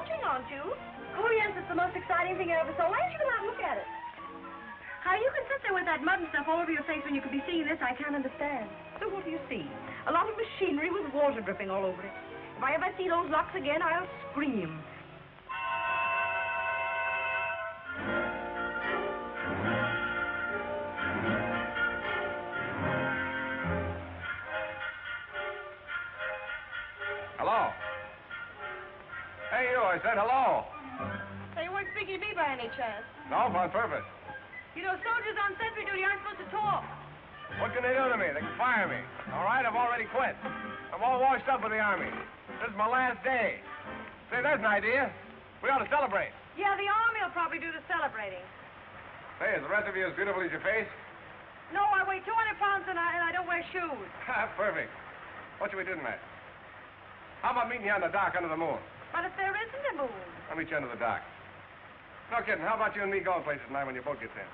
watching, aren't you? Oh, yes, it's the most exciting thing I ever saw. Why don't you come out and look at it? How you can sit there with that mud and stuff all over your face when you could be seeing this, I can't understand. So what do you see? A lot of machinery with water dripping all over it. If I ever see those locks again, I'll scream. Hello? Hey, you, I said hello. Hey, you weren't speaking to me by any chance. No, on purpose. You know, soldiers on sentry duty aren't supposed to talk. What can they do to me? They can fire me. All right, I've already quit. I'm all washed up with the Army. This is my last day. Say, there's an idea. We ought to celebrate. Yeah, the Army will probably do the celebrating. Say, is the rest of you as beautiful as your face? No, I weigh 200 pounds and I don't wear shoes. Perfect. What should we do tonight? How about meeting you on the dock under the moon? But if there isn't a moon. I'll meet you under the dock. No kidding. How about you and me going places tonight when your boat gets in?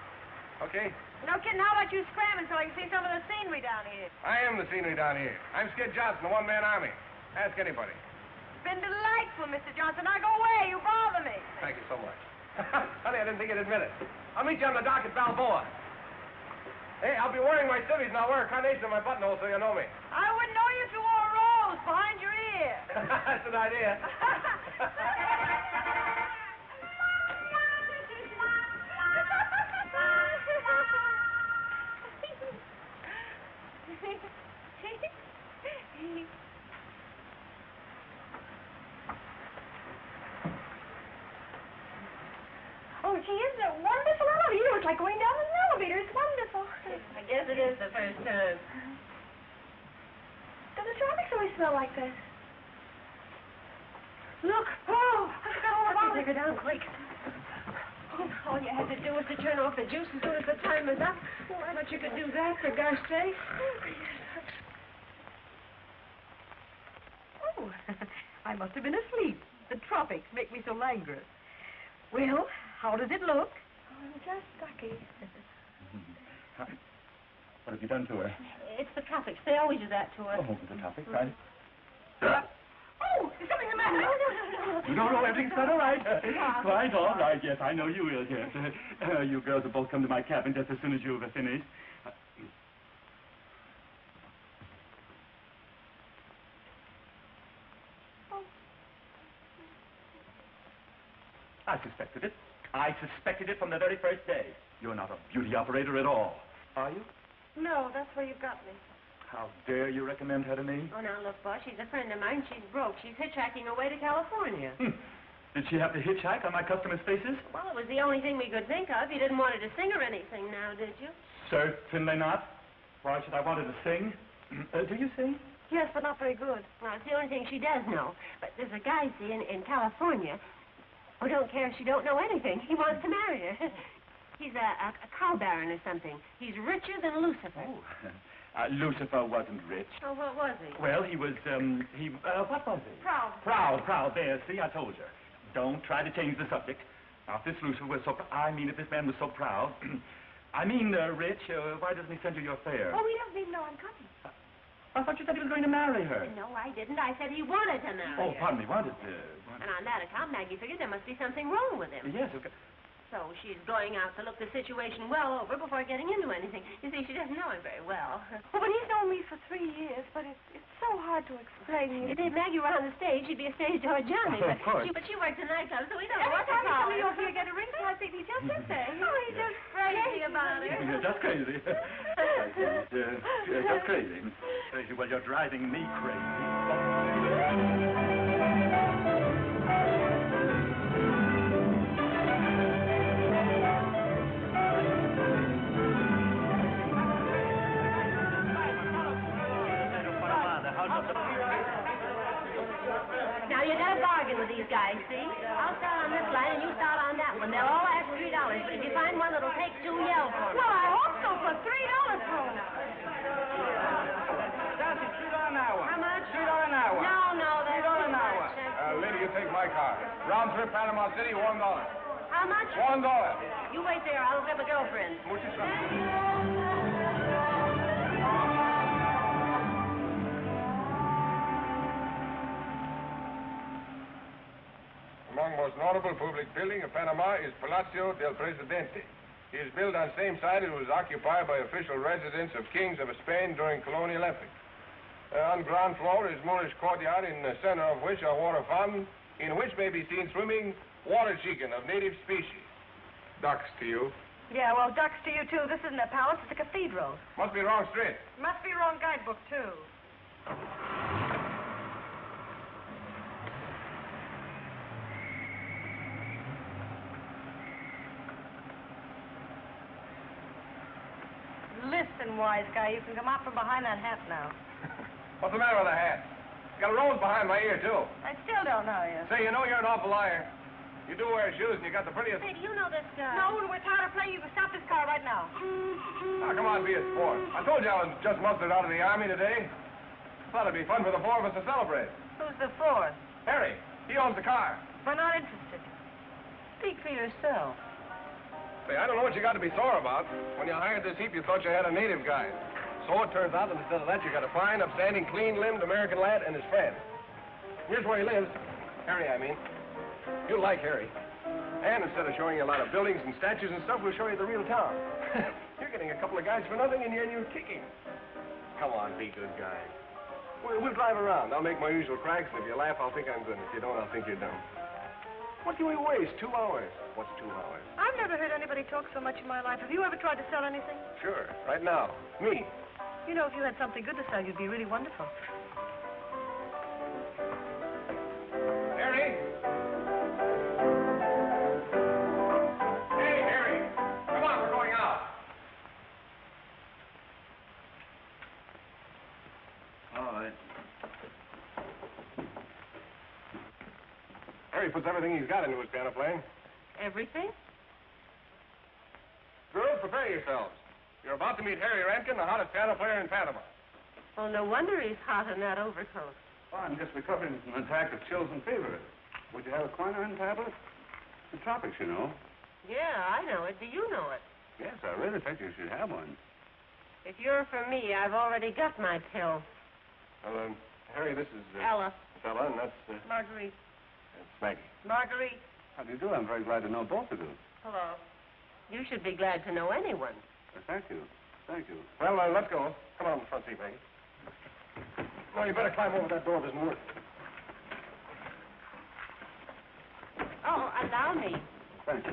Okay? No kidding, how about you scramming so I can see some of the scenery down here? I am the scenery down here. I'm Skid Johnson, the one-man army. Ask anybody. It's been delightful, Mr. Johnson. Now go away. You bother me. Thank you so much. Honey, I didn't think you'd admit it. I'll meet you on the dock at Balboa. Hey, I'll be wearing my civvies and I'll wear a carnation in my buttonhole so you know me. I wouldn't know you if you wore a rose behind your ear. That's an idea. Oh, gee, isn't it wonderful? Elevator. It's like going down an elevator. It's wonderful. I guess it is the first time. Does the tropics always smell like this? Look. Oh, I forgot all about it. Take her down quick. All you had to do was to turn off the juice as soon as the time was up. Well, I bet you could do that, for gosh sake. Oh, I must have been asleep. The tropics make me so languorous. Well, how does it look? Oh, I'm just ducky. What have you done to her? It's the tropics. They always do that to us. Oh, the topic, right? Oh, is something the matter? No, everything's quite all right. Quite all right, yes, I know you will, yes. You girls will both come to my cabin just as soon as you've finished. I suspected it. I suspected it from the very first day. You're not a beauty operator at all, are you? No, that's where you got me. How dare you recommend her to me? Oh, now, look, boss, she's a friend of mine. She's broke. She's hitchhiking away to California. Did she have to hitchhike on my customers' faces? Well, it was the only thing we could think of. You didn't want her to sing or anything now, did you? Certainly not. Why should I want her to sing? Do you sing? Yes, but not very good. Well, it's the only thing she does know. But there's a guy, see, in California who don't care if she don't know anything. He wants to marry her. He's a cow baron or something. He's richer than Lucifer. Oh, Lucifer wasn't rich. Oh, what was he? Well, he was, what was he? Proud. Proud. There, see, I told you. Don't try to change the subject. Now, if this Lucifer was so, if this man was so proud, rich, why doesn't he send you your fare? Oh, he doesn't even know I'm coming. I thought you said he was going to marry her. No, I didn't. I said he wanted to marry her. Oh, pardon me, wanted. And on that account, Maggie figured there must be something wrong with him. Yes, okay. So she's going out to look the situation well over before getting into anything. You see, she doesn't know him very well. Oh, but he's known me for 3 years, but it's so hard to explain. If Maggie were on the stage, she'd be a stage door Johnny. Of course. But she works in nightclubs, so we don't know Every what to time call somebody her. over here get a ring card, he's just in there. Oh, he's just crazy about her. You're just crazy. Just crazy. Crazy. Well, you're driving me crazy. Now, you got a bargain with these guys, see? I'll start on this line and you start on that one. They'll all ask $3, but if you find one that'll take 2, yell for me. Well, I hope so for $3 for him. That's $3 an hour. How much? $3 an hour. No, that's $3 an too hour. much. Lady, you take my car. Round trip Panama City, $1. How much? $1. You wait there. I'll grab a girlfriend. Muchas gracias. Come on, strong, most notable public building of Panama is Palacio del Presidente. It is built on the same site it was occupied by official residents of kings of Spain during colonial epoch. On ground floor is Moorish courtyard, in the center of which a water fountain, in which may be seen swimming water chicken of native species. Ducks to you. Yeah, well, ducks to you, too. This isn't a palace, it's a cathedral. Must be wrong street. Must be wrong guidebook, too. Listen, wise guy, you can come out from behind that hat now. What's the matter with the hat? Got a rose behind my ear, too. I still don't know you. Say, you know you're an awful liar. You do wear shoes, and you got the prettiest... Say, do you know this guy? No, when we're tired of playing, you can stop this car right now. Now, come on, be a sport. I told you I was just mustered out of the Army today. Thought it'd be fun for the four of us to celebrate. Who's the fourth? Harry, he owns the car. We're not interested. Speak for yourself. Say, I don't know what you got to be sore about. When you hired this heap, you thought you had a native guy. So it turns out that instead of that, you got a fine, upstanding, clean-limbed American lad and his friend. Here's where he lives. Harry, I mean. You'll like Harry. And instead of showing you a lot of buildings and statues and stuff, we'll show you the real town. You're getting a couple of guys for nothing, and you're kicking. Come on, be good guy. We'll drive around. I'll make my usual cracks, and if you laugh, I'll think I'm good. If you don't, I'll think you're dumb. What can we waste? 2 hours. What's 2 hours? I've never heard anybody talk so much in my life. Have you ever tried to sell anything? Sure. Right now. Me. You know, if you had something good to sell, you'd be really wonderful. Harry? Hey, Harry. Come on, we're going out. All right. Harry puts everything he's got into his piano playing. Everything? Girls, prepare yourselves. You're about to meet Harry Rankin, the hottest piano player in Panama. Oh, no wonder he's hot in that overcoat. Well, I'm just recovering from an attack of chills and fever. Would you have a quinine tablet? The tropics, you know. Yeah, I know it. Do you know it? Yes, I really think you should have one. If you're for me, I've already got my pill. Well, Harry, this is... Ella. Ella, and that's... Marguerite. That's Maggie. Marguerite. How do you do? I'm very glad to know both of you. Hello. You should be glad to know anyone. Thank you. Thank you. Well, let's go. Come on, the front seat, Maggie. No, you better climb over that door. It doesn't work. Oh, allow me. Thank you.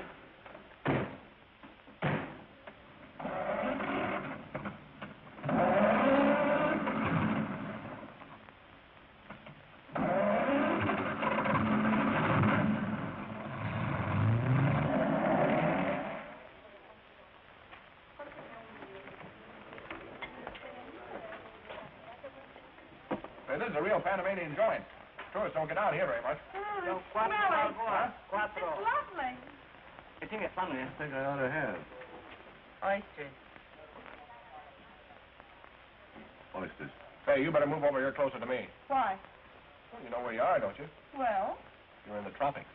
This is a real Panamanian joint. Tourists don't get out here very much. Oh, it's smelling. Huh? It's lovely. I think it's something I think I ought to have. Oysters. Oysters. Say, you better move over here closer to me. Why? Well, you know where you are, don't you? Well, You're in the tropics.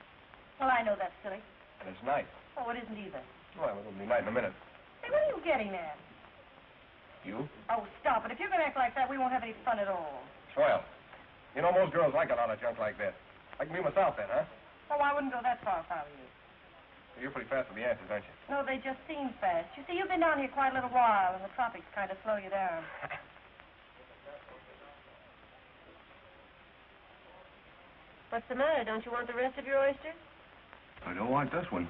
I know that's silly. And it's night. Oh, it isn't either. Well, it'll be night in a minute. Hey, what are you getting at? You? Oh, stop it. If you're going to act like that, we won't have any fun at all. Swell. You know, most girls like a lot of junk like that. I can be myself then, huh? Oh, I wouldn't go that far if I were you. You're pretty fast with the answers, aren't you? No, they just seem fast. You see, you've been down here quite a little while, and the tropics kind of slow you down. What's the matter? Don't you want the rest of your oysters? I don't want this one.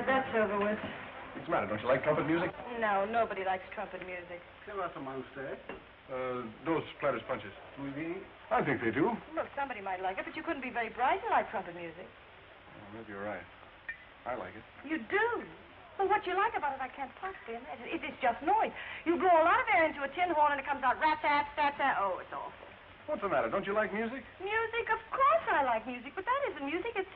That's over with. What's the matter? Don't you like trumpet music? No, nobody likes trumpet music. Quelle heure tomorrow, sir? Those Platters punches. I think they do. Look, somebody might like it, but you couldn't be very bright to like trumpet music. Well, maybe you're right. I like it. You do? Well, what you like about it, I can't possibly imagine. It's just noise. You blow a lot of air into a tin horn and it comes out rat-tat-tat-tat. Oh, it's awful. What's the matter? Don't you like music? Music? Of course I like music, but that isn't music. It's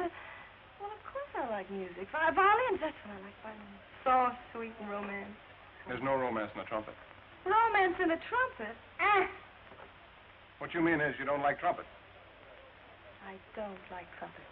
Well, of course I like music. Violins, that's what I like, violins. Soft, sweet, and romance. There's no romance in a trumpet. Romance in a trumpet? What you mean is you don't like trumpet. I don't like trumpet.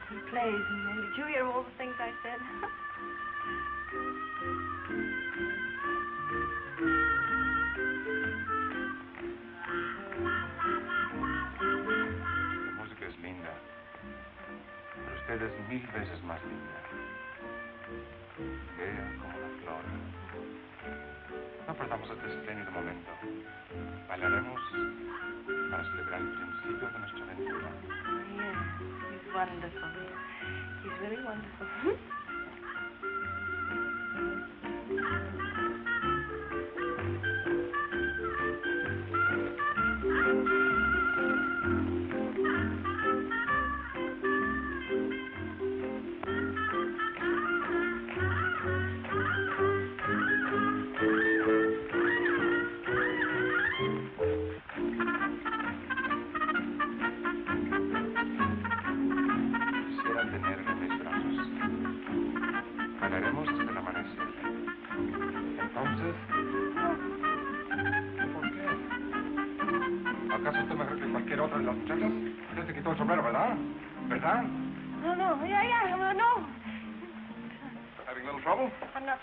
He plays, and did you hear all the things I said? La música es linda, pero usted es 1000 veces más linda. Bella como la flor. No perdamos este espléndido momento. Bailaremos para celebrar el principio de nuestra aventura. Yeah, he's wonderful. He's really wonderful.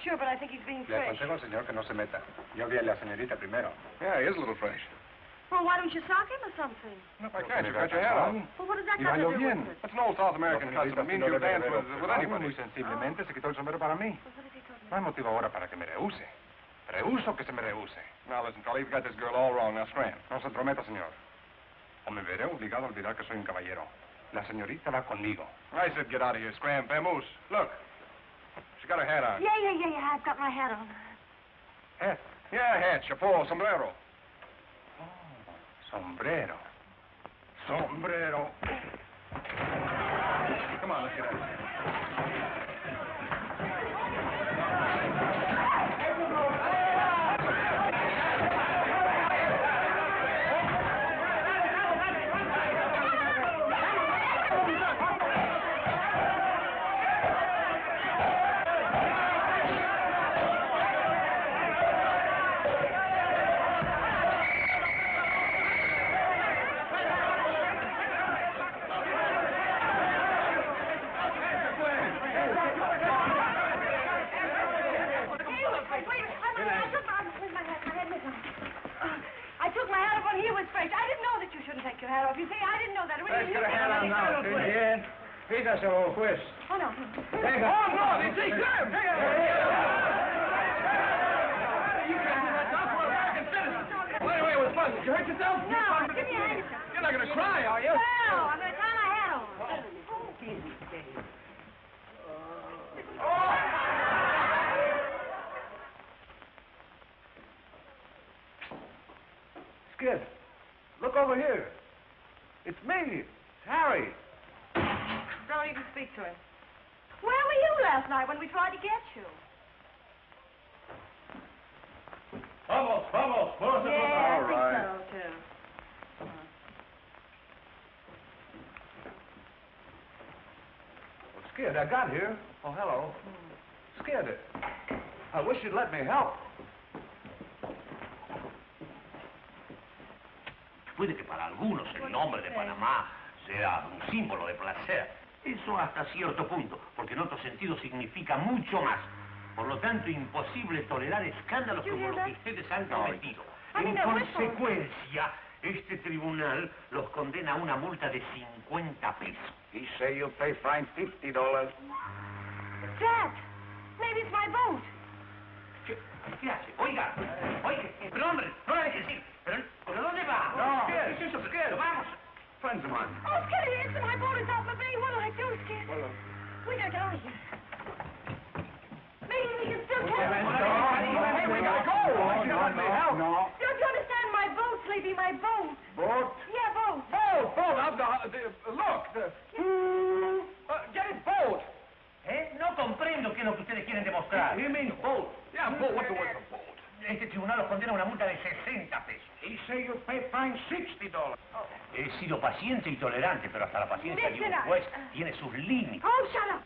Sure, but I think he's being Le fresh. aconsejo al señor que no se meta. Yo vi a la señorita primero. Yeah, he is a little fresh. Well, why don't you sock him or something? No, I can't. You got your head on. Well, what does that Y got to bailó do bien. with it? That's an old South American La custom. señorita It means no you debe dance haber with observado, anybody. muy sensiblemente se quitó el sombrero para mí. Well, what has he told No hay motivo ahora para que me rehúse. Rehuso que se me rehúse. Now, listen, Carole, you've got this girl all wrong. Now, scram. No se entrometa, señor. O me veré obligado a olvidar que soy un caballero. La señorita va conmigo. I said get out of here, scram. Vamoose. Look. She got her hat on. Yeah, I've got my hat on. Hat. Yeah, hat, chapeau, sombrero. Sombrero. Sombrero. Come on, let's get out of here. I took my hat off when he was fresh. I didn't know that you shouldn't take your hat off. You see, I didn't know that. Let's get a hat on now. Bien. Fíjaselo, juez. Oh, no. Venga. Oh, no, they take time. Hey, well, anyway, it was fun. Did you hurt yourself? No, give me a hand. You're not going to cry, are you? Well, I'm going to tie my hat on. Skid, look over here. It's me. It's Harry. Don't even speak to him. Where were you last night when we tried to get you? Vamos. Yeah, All right. I think so, too. Well, Skid, I got here. Oh, hello. Skid, I wish you'd let me help. Puede que para algunos el nombre de Panamá sea un símbolo de placer. Eso hasta cierto punto, porque en otro sentido significa mucho más. Por lo tanto, imposible tolerar escándalos como los que ustedes han cometido. En consecuencia, este tribunal los condena a una multa de 50 pesos. He say you'll pay fine $50. Dad, maybe it's my boat. ¿Qué hace? Oiga, pero hombre, no la dejes ir. ¿Pero dónde va? No, ¿Qué es eso? Skid. Vamos. Friends of mine. Oh, Skid, it's my boat. It's off the bay. What'll I do, Skid? Well, We gotta get out of here. Maybe we can still catch Hey, we gotta go. No. Don't you understand? My boat, Sleepy, my boat. Boat? Yeah, boat. Look. Get his boat. No comprendo qué es lo que ustedes quieren demostrar. He means boat. Yeah, boat. What's the word for boat? Este tribunal los condena a una multa de 60 pesos. He say you'll pay fine $60. He sido paciente y tolerante, pero hasta la paciencia de un juez tiene sus límites. Oh, shut up.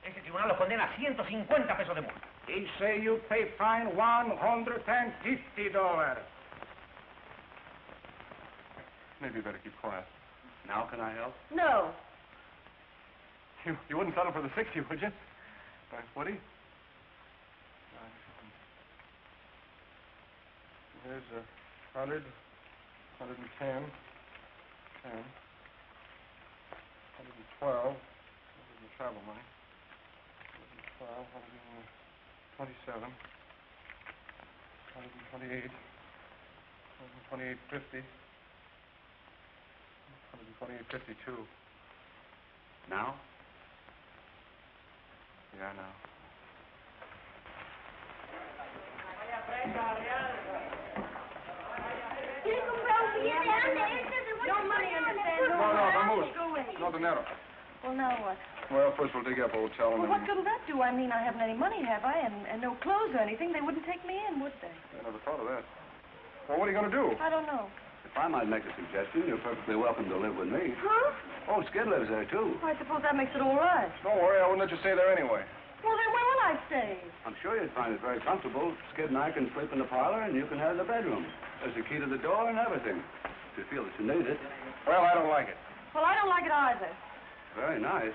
Este tribunal los condena a 150 pesos de multa. He say you'll pay fine $150. Maybe you better keep quiet. Now can I help? No. You wouldn't settle for the 60, would you? Would he? Here's 100, 110, 10, 112. This is the travel money. 112, 127, 128, 128.50, 128.52. Now? Yeah, now. No money, understand? No, vamos. No dinero. Well, now what? Well, first we'll dig up a hotel and Well, then... what good'll that do? I mean, I haven't any money, have I? And no clothes or anything. They wouldn't take me in, would they? I never thought of that. Well, what are you going to do? I don't know. If I might make a suggestion, you're perfectly welcome to live with me. Huh? Oh, Skid lives there, too. I suppose that makes it all right. Don't worry, I wouldn't let you stay there anyway. Well, then where will I stay? I'm sure you'd find it very comfortable. Skid and I can sleep in the parlor, and you can have the bedroom. There's a key to the door and everything, if you feel that you need it. Well, I don't like it. Well, I don't like it either. Very nice.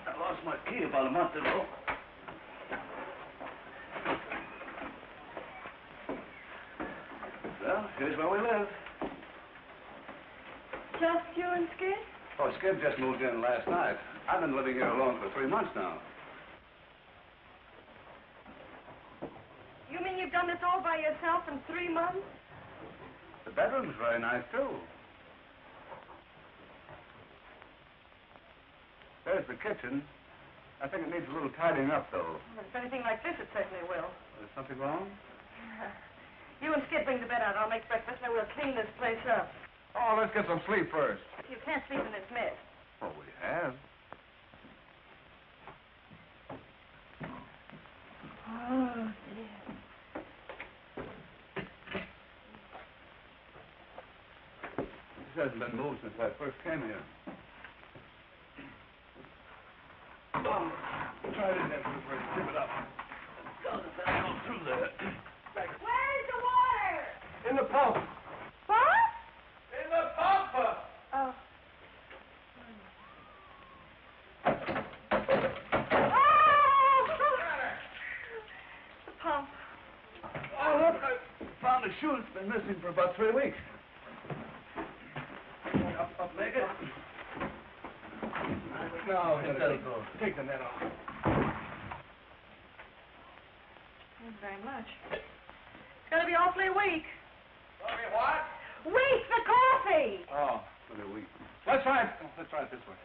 I lost my key about a month ago. Well, here's where we live. Just you and Skid? Oh, Skid just moved in last night. I've been living here alone for 3 months now. You mean you've done this all by yourself in 3 months? The bedroom's very nice, too. There's the kitchen. I think it needs a little tidying up, though. Well, if anything like this, it certainly will. Is something wrong? You and Skid bring the bed out. I'll make breakfast, and we'll clean this place up. Oh, let's get some sleep first. You can't sleep in this mess. Oh, we have. Oh, dear. This hasn't been moved since I first came here. Oh, try it in there first. Zip it up. Go through there. Where's the water? In the pump. What? In the pump. Oh. The pump. Oh, look, I found a shoe that's been missing for about 3 weeks. Up, Maggie. No, that'll go. Take the net off. Thank you very much. It's going to be awfully weak. Okay, what? Weak, the coffee! Oh, look at weak. Let's try it this way.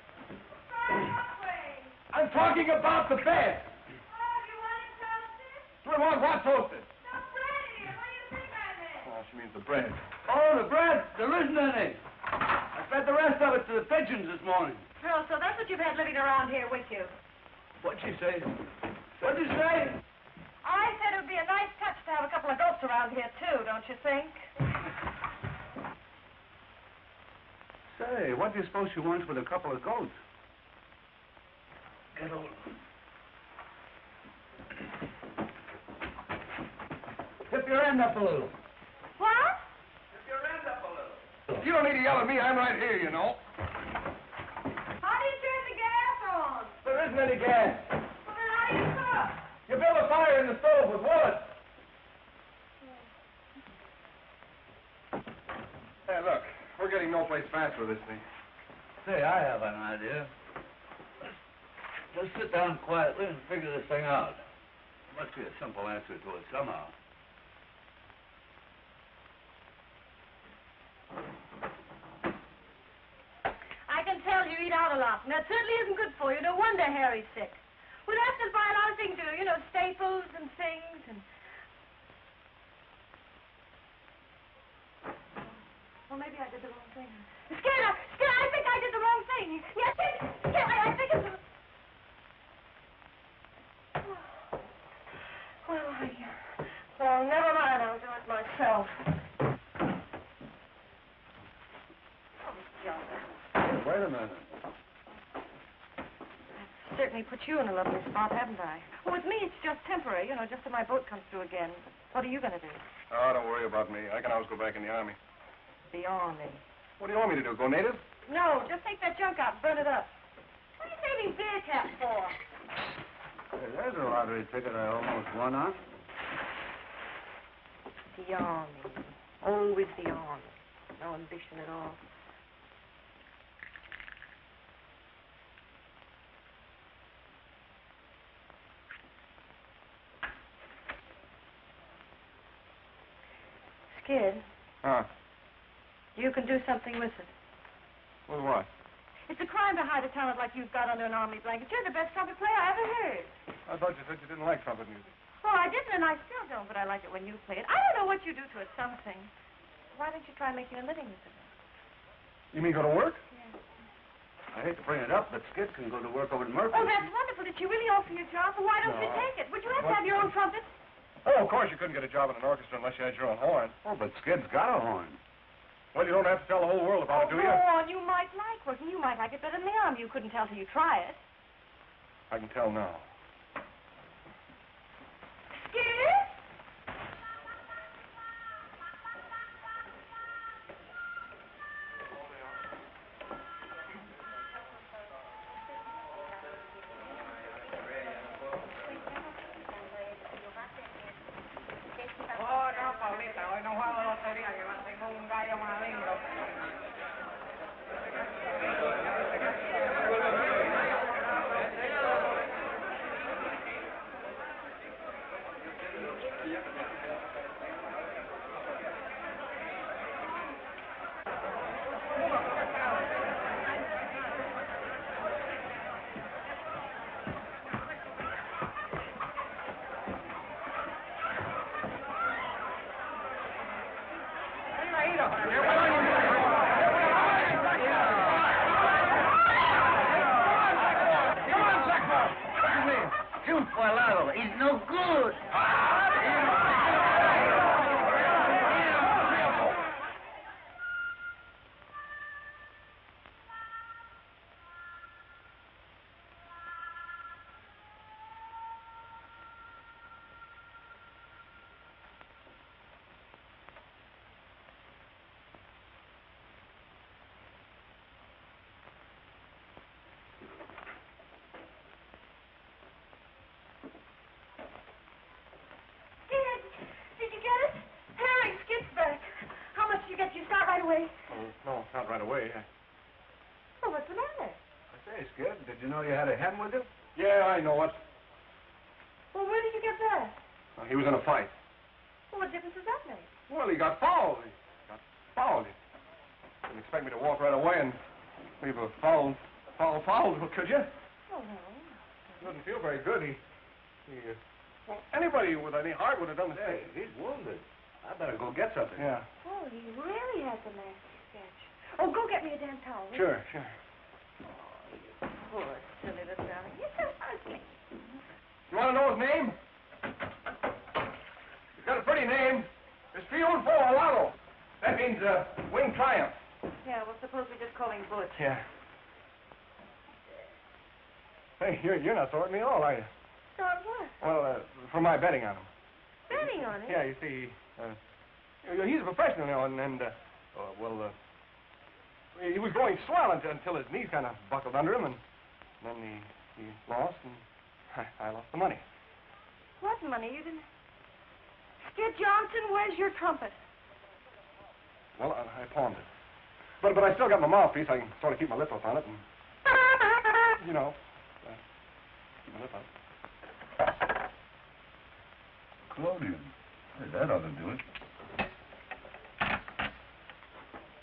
Halfway. I'm talking about the bed. Oh, you want it toasted? Do we want what toasted? The bread here. What do you think I meant? Oh, she means the bread. Oh, the bread. There isn't any. I fed the rest of it to the pigeons this morning. Oh, so that's what you've had living around here with you. What'd she say? What'd you say? I said it would be a nice touch to have a couple of goats around here, too, don't you think? Say, what do you suppose she wants with a couple of goats? Carole. Tip your end up a little. What? You don't need to yell at me. I'm right here, you know. How do you turn the gas on? There isn't any gas. Well, then how do you cook? You build a fire in the stove with wood. Hey, look. We're getting no place fast with this thing. Say, I have an idea. Just sit down quietly and figure this thing out. Must be a simple answer to it somehow. I can tell you eat out a lot, and that certainly isn't good for you. No wonder Harry's sick. We'll have to buy a lot of things, staples and things, and... Well, maybe I did the wrong thing. Skinner, I think I did the wrong thing. Yes, Skinner, I think it's... Well, never mind. I'll do it myself. Wait a minute. I've certainly put you in a lovely spot, haven't I? Well, with me, it's just temporary, just till my boat comes through again. What are you going to do? Oh, don't worry about me. I can always go back in the army. The army. What do you want me to do, go native? No, just take that junk out and burn it up. What are you saving beer caps for? Hey, there's a lottery ticket I almost won on. The army. Always the army. No ambition at all. Skid, Huh? you can do something with it. With what? It's a crime to hide a talent like you've got under an army blanket. You're the best trumpet player I ever heard. I thought you said you didn't like trumpet music. Well, I didn't, and I still don't, but I like it when you play it. I don't know what you do to it, something. Why don't you try making a living with it? You mean go to work? Yeah. I hate to bring it up, but Skid can go to work over at Murphy. Oh, that's wonderful. Did she really offer you a job? Well, why don't you No. take it? Would you have to What? have your own trumpet? Oh, of course you couldn't get a job in an orchestra unless you had your own horn. Oh, but Skid's got a horn. Well, you don't have to tell the whole world about it, do Go you? on. You might like working. You might like it better than the army. You couldn't tell till you try it. I can tell now. Skid? Oh, no, Paulita, hoy no juego lotería, que tengo un gallo más lindo. He's no good. away? Oh, no, not right away. Well, what's the matter? I say, Skid, did you know you had a hen with you? Yeah, I know it. Well, where did you get that? He was in a fight. Well, what difference does that make? Well, he got fouled. You didn't expect me to walk right away and leave a foul, could you? Oh, no. He doesn't feel very good. Well, anybody with any heart would have done the Hey, same. he's wounded. I better go get something. Yeah. Oh, he really has a nasty sketch. Oh, go get me a damn towel. will you? Sure. Oh, you poor silly little darling. You're so ugly. You want to know his name? He's got a pretty name. It's Triunfo Alado. That means winged triumph. Yeah, well, suppose we just call him Butch. Yeah. Hey, you're not sorting me at all, are you? Sort what? Well, for my betting on him. Betting on it? Yeah, you see, he's a professional, he was going swell until his knees kind of buckled under him, and then he lost, and I lost the money. What money? You didn't... Skid Johnson, where's your trumpet? Well, I pawned it. But I still got my mouthpiece. I can sort of keep my lip up on it, and, keep my lip up. Clodium. Hey, that ought to do it.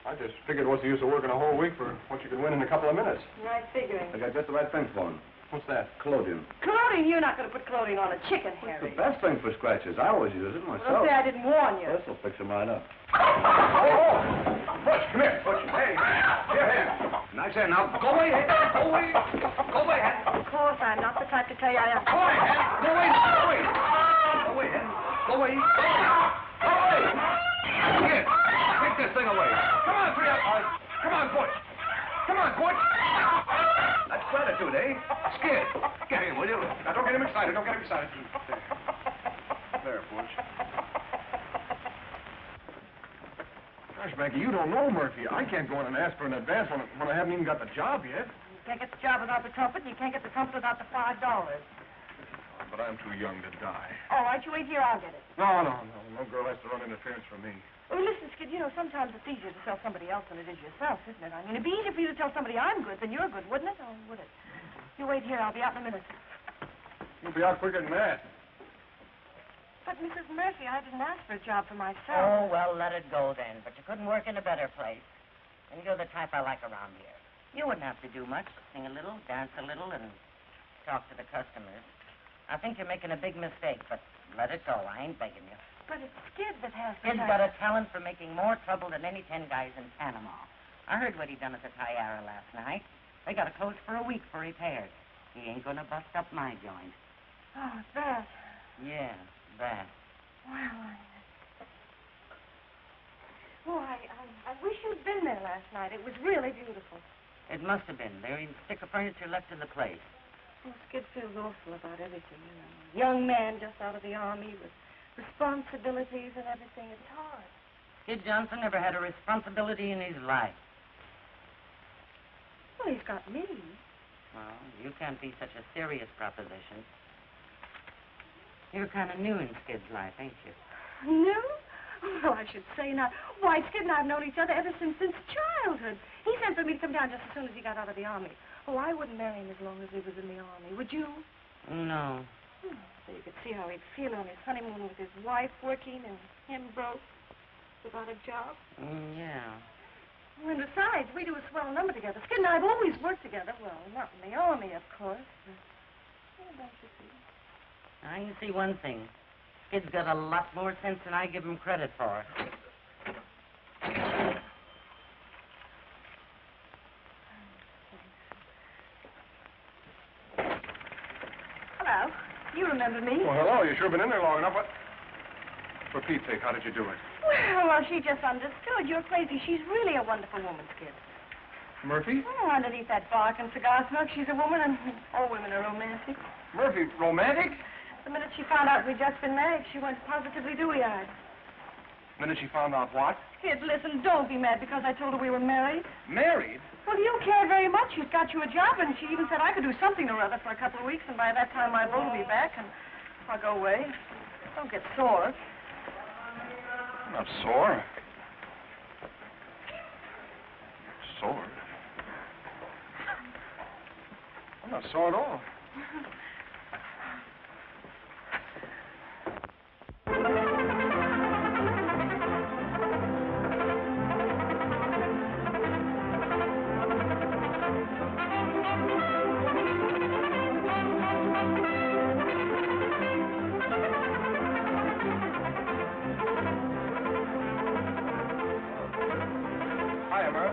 I just figured what's the use of working a whole week for what you could win in a couple of minutes. Nice figuring. I got just the right thing for him. What's that? Clodium. Clothing? You're not going to put clothing on a chicken, It's Harry. the best thing for scratches. I always use it myself. Don't say I didn't warn you. This will fix him right up. Oh! Butch, come here. Butch, hey. Here. Nice hand. Now, go away, Hen. Go away. Go away, Hen. Of course, I'm not the type to tell you I am. Go away, Hen. Go away. Go away. Go away, Hen. Go away. Go away. Here. Take this thing away. Come on, three up. Come on, Butch. Come on, Butch. That's gratitude, eh? Skid. Get him, will you? Now, don't get him excited. Don't get him excited. There, Butch. Gosh, Maggie, you don't know Murphy. I can't go in and ask for an advance when I haven't even got the job yet. You can't get the job without the trumpet, and you can't get the trumpet without the $5. But I'm too young to die. All right, you wait here, I'll get it. No. No girl has to run interference from me. Oh, listen, Skid, you know, sometimes it's easier to tell somebody else than it is yourself, isn't it? I mean, it'd be easier for you to tell somebody I'm good than you're good, wouldn't it? Oh, would it? You wait here, I'll be out in a minute. You'll be out quicker than that. But, Mrs. Murphy, I didn't ask for a job for myself. Oh, well, let it go then. But you couldn't work in a better place. And you're the type I like around here. You wouldn't have to do much. Sing a little, dance a little, and talk to the customers. I think you're making a big mistake, but let it go. I ain't begging you. But it's Skid that has the Skid's got a talent for making more trouble than any 10 guys in Panama. I heard what he done at the Tiara last night. They got to close for a week for repairs. He ain't gonna bust up my joint. Oh, that. Yeah, that. Well, I wish you'd been there last night. It was really beautiful. It must have been. There ain't a stick of furniture left in the place. Well, Skid feels awful about everything, you know. Young man just out of the army with responsibilities and everything. It's hard. Skid Johnson never had a responsibility in his life. Well, he's got me. Well, you can't be such a serious proposition. You're kind of new in Skid's life, ain't you? New? Well, I should say not. Why, Skid and I have known each other ever since childhood. He sent for me to come down just as soon as he got out of the army. Oh, I wouldn't marry him as long as he was in the army. Would you? No. So you could see how he'd feel on his honeymoon with his wife working and him broke without a job. Yeah. Well, and besides, we do a swell number together. Skid and I have always worked together. Well, not in the army, of course. But, don't you see? I can see one thing. Skid's got a lot more sense than I give him credit for. Hello. You remember me? Well, hello. You sure been in there long enough. What? For Pete's sake, how did you do it? Well, she just understood. You're crazy. She's really a wonderful woman, Skid. Murphy? Oh, underneath that bark and cigar smoke, she's a woman, and all women are romantic. Murphy, romantic? The minute she found out we'd just been married, she went positively dewy-eyed. The minute she found out what? Skid, listen, don't be mad because I told her we were married. Married? Well, you cared very much. She's got you a job, and she even said I could do something or other for a couple of weeks, and by that time my beau will be back, and I'll go away. Don't get sore. I'm not sore. Sore? I'm not sore at all. Hi, Emma.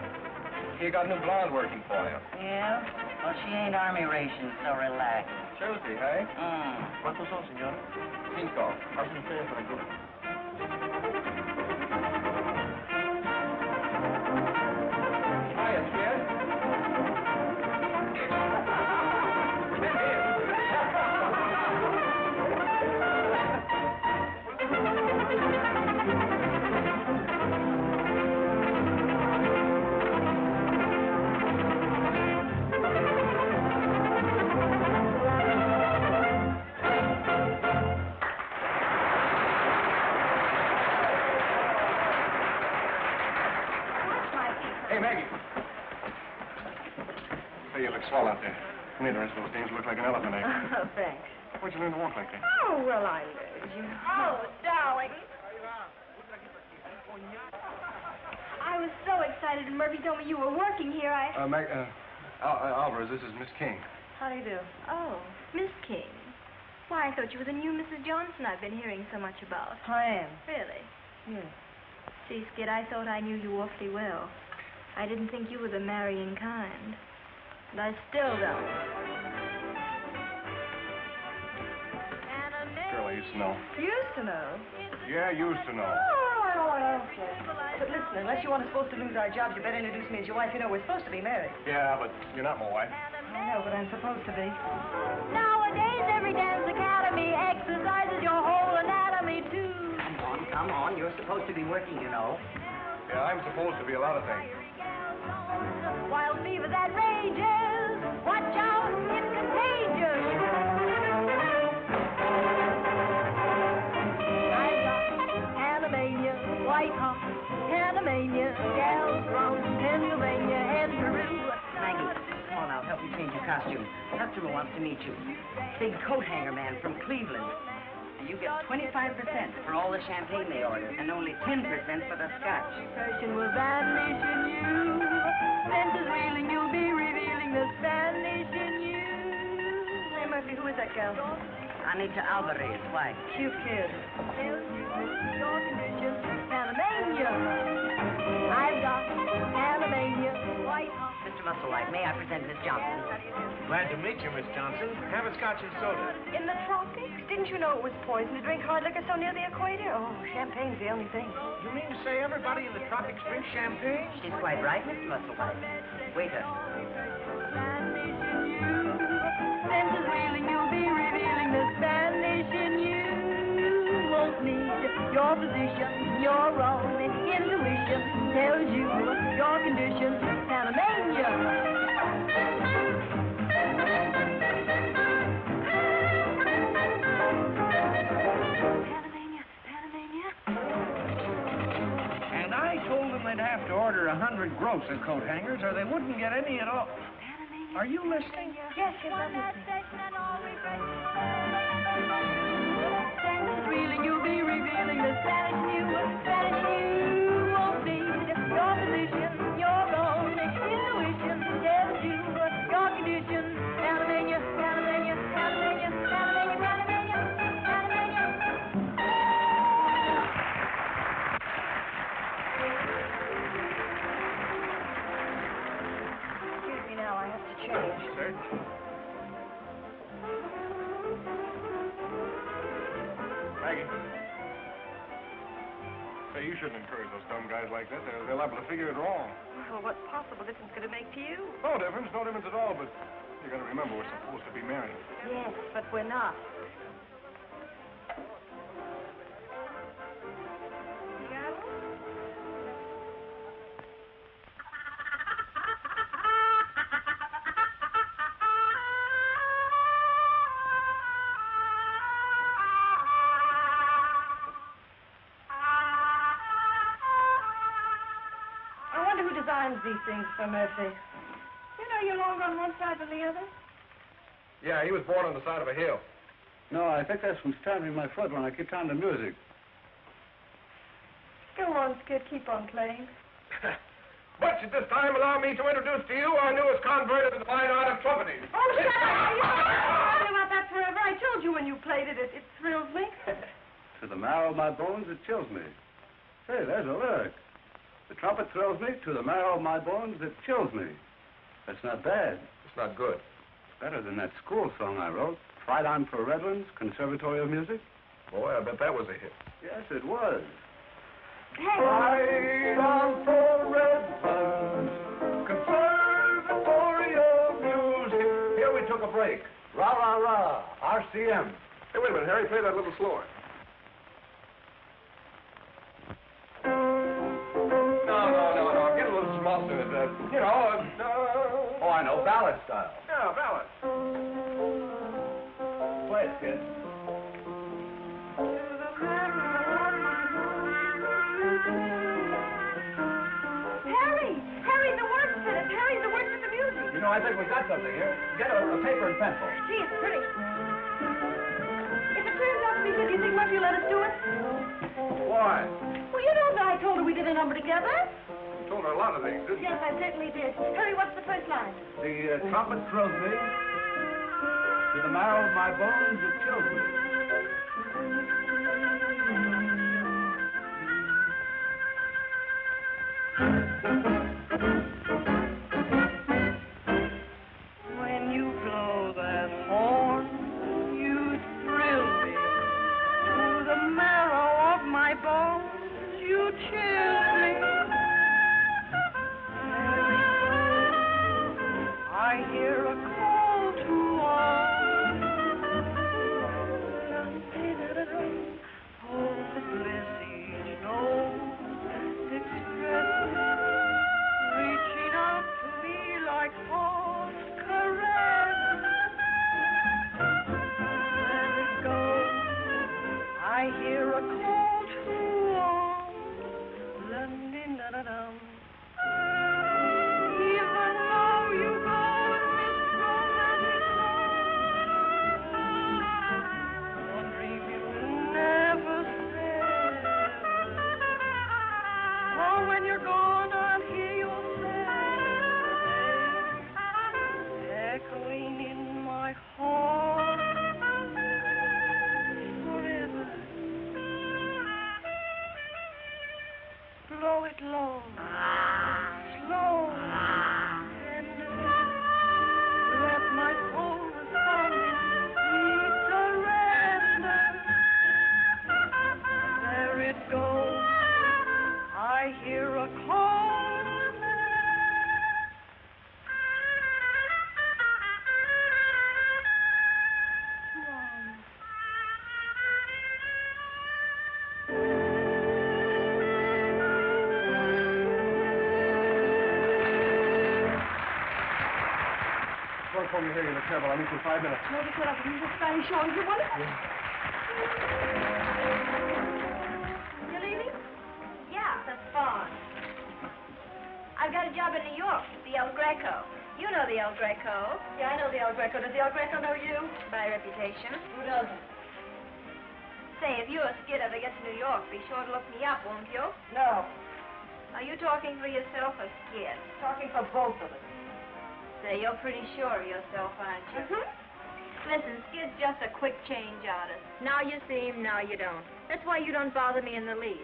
You got a new blonde working for you. Yeah? Well, she ain't army ration, so relax. Tuesday, hey? ¿Cuántos son, señora? 5. Pasen ustedes por aquí. Hiya, Skid. Hey, Maggie. Hey, you look swell out there. You need the rest of those dames look like an elephant egg. Oh, thanks. Where'd you learn to walk like that? Oh, well, I learned you. Oh, darling. I was so excited when Murphy told me you were working here. Alvarez, this is Miss King. How do you do? Oh, Miss King. Why, I thought you were the new Mrs. Johnson I've been hearing so much about. I am. Really? Yes. See, Skid, I thought I knew you awfully well. I didn't think you were the marrying kind. And I still don't. Girl I used to know. Used to know? Yeah, used to know. Oh, okay. But listen, unless you want us both to lose our jobs, you better introduce me as your wife. You know, we're supposed to be married. Yeah, but you're not my wife. I know, but I'm supposed to be. Nowadays, every dance academy exercises your whole anatomy, too. Come on. You're supposed to be working, you know. Yeah, I'm supposed to be a lot of things. Wild fever that rages, watch out, it's contagious. I've got Panamania, white hot, Panamania, gals from Pennsylvania and Peru. Maggie, come on out. Help me change your costume. Customer wants to meet you. Big coat hanger man from Cleveland. You get 25% for all the champagne they order, and only 10% for the scotch. Depression will vanish in you. Senses reeling, you'll be revealing the Spanish in you. Hey, Murphy, who is that gal? Anita Alvarez, wife. Cute kid. Your condition, Panamania. I've got Panamania, white hot. Mr. Musselwhite, may I present Miss Johnson? Glad to meet you, Miss Johnson. Have a scotch and soda. In the tropics? Didn't you know it was poison to drink hard liquor so near the equator? Oh, champagne's the only thing. You mean to say everybody in the tropics drinks champagne? She's quite right, Mr. Musselwhite. Waiter. Senses reeling, you'll be revealing the Spanish in you. Won't need your position, your wrong. Intuition tells you your condition, Panamania. And I told them they'd have to order 100 gross of coat hangers or they wouldn't get any at all. Are you listening? Yes, I'm listening. Senses reeling, you'll be revealing the Spanish you won't need your position, your own intuition tells you your condition, Panamania, Panamania, Panamania, Panamania, Panamania, Panamania. Excuse me now, I have to change. Sir? Maggie. Say, you shouldn't encourage those dumb guys like that. They're liable to figure it wrong. Well, what possible difference could it make to you? No difference at all, but you gotta remember we're supposed to be married. Yes, but we're not. These things for Murphy. You know you're longer on one side than the other? Yeah, he was born on the side of a hill. No, I think that's from stamping my foot when I keep on the music. Go on, Skid. Keep on playing. Butch, at this time, allow me to introduce to you our newest convert to the fine art of trumpeting. Oh, shut up! You've been talking about that forever. I told you when you played it, it thrills me. To the marrow of my bones, it chills me. Say, there's a lyric. The trumpet thrills me, to the marrow of my bones, it chills me. That's not bad. It's not good. It's better than that school song I wrote, Fight On for Redlands, Conservatory of Music. Boy, I bet that was a hit. Yes, it was. Fight on for Redlands, Conservatory of Music. Here we took a break. Rah, rah, rah, RCM. Hey, wait a minute, Harry. Play that a little slower. No. Get a little smoother. Oh, I know, ballad style. Yeah, ballad. Play it, kid. Harry, know, I think we got something here. Get a paper and pencil. Gee, it's pretty. If it turns out to be good, do you think Murphy will let us do it? Why? Well, you know that I told her we did a number together. You told her a lot of things, didn't you? Yes, I certainly did. Hurry, what's the first line? The trumpet thrills me. To the marrow of my bones, it chills me. When you blow that horn, you thrill me. To the marrow of my bones, you chill me. I hear a call to arms. Oh, the bliss each note expresses, reaching out to me like false caress. There it goes. I hear a call to arms. Dum-dum-dum-dum. Even though you go one dream you never said. Oh, when you're gone, I'll hear your step echoing in my heart forever. Blow it low, slow, tender. Let my soul respond in sweet surrender. There it goes. I hear a call. Don't phone me here in the trouble. I'll meet you in 5 minutes. No, just what up with these Spanish showings. You're wonderful. You leaving? Yeah, that's fine. I've got a job in New York, the El Greco. You know the El Greco. Yeah, I know the El Greco. Does the El Greco know you? By reputation. Who doesn't? Say, if you or Skid ever get to New York, be sure to look me up, won't you? No. Are you talking for yourself or Skid? Talking for both of us. Say, you're pretty sure of yourself, aren't you? Mm-hmm. Listen, Skid's just a quick change artist. Now you see him, now you don't. That's why you don't bother me in the least.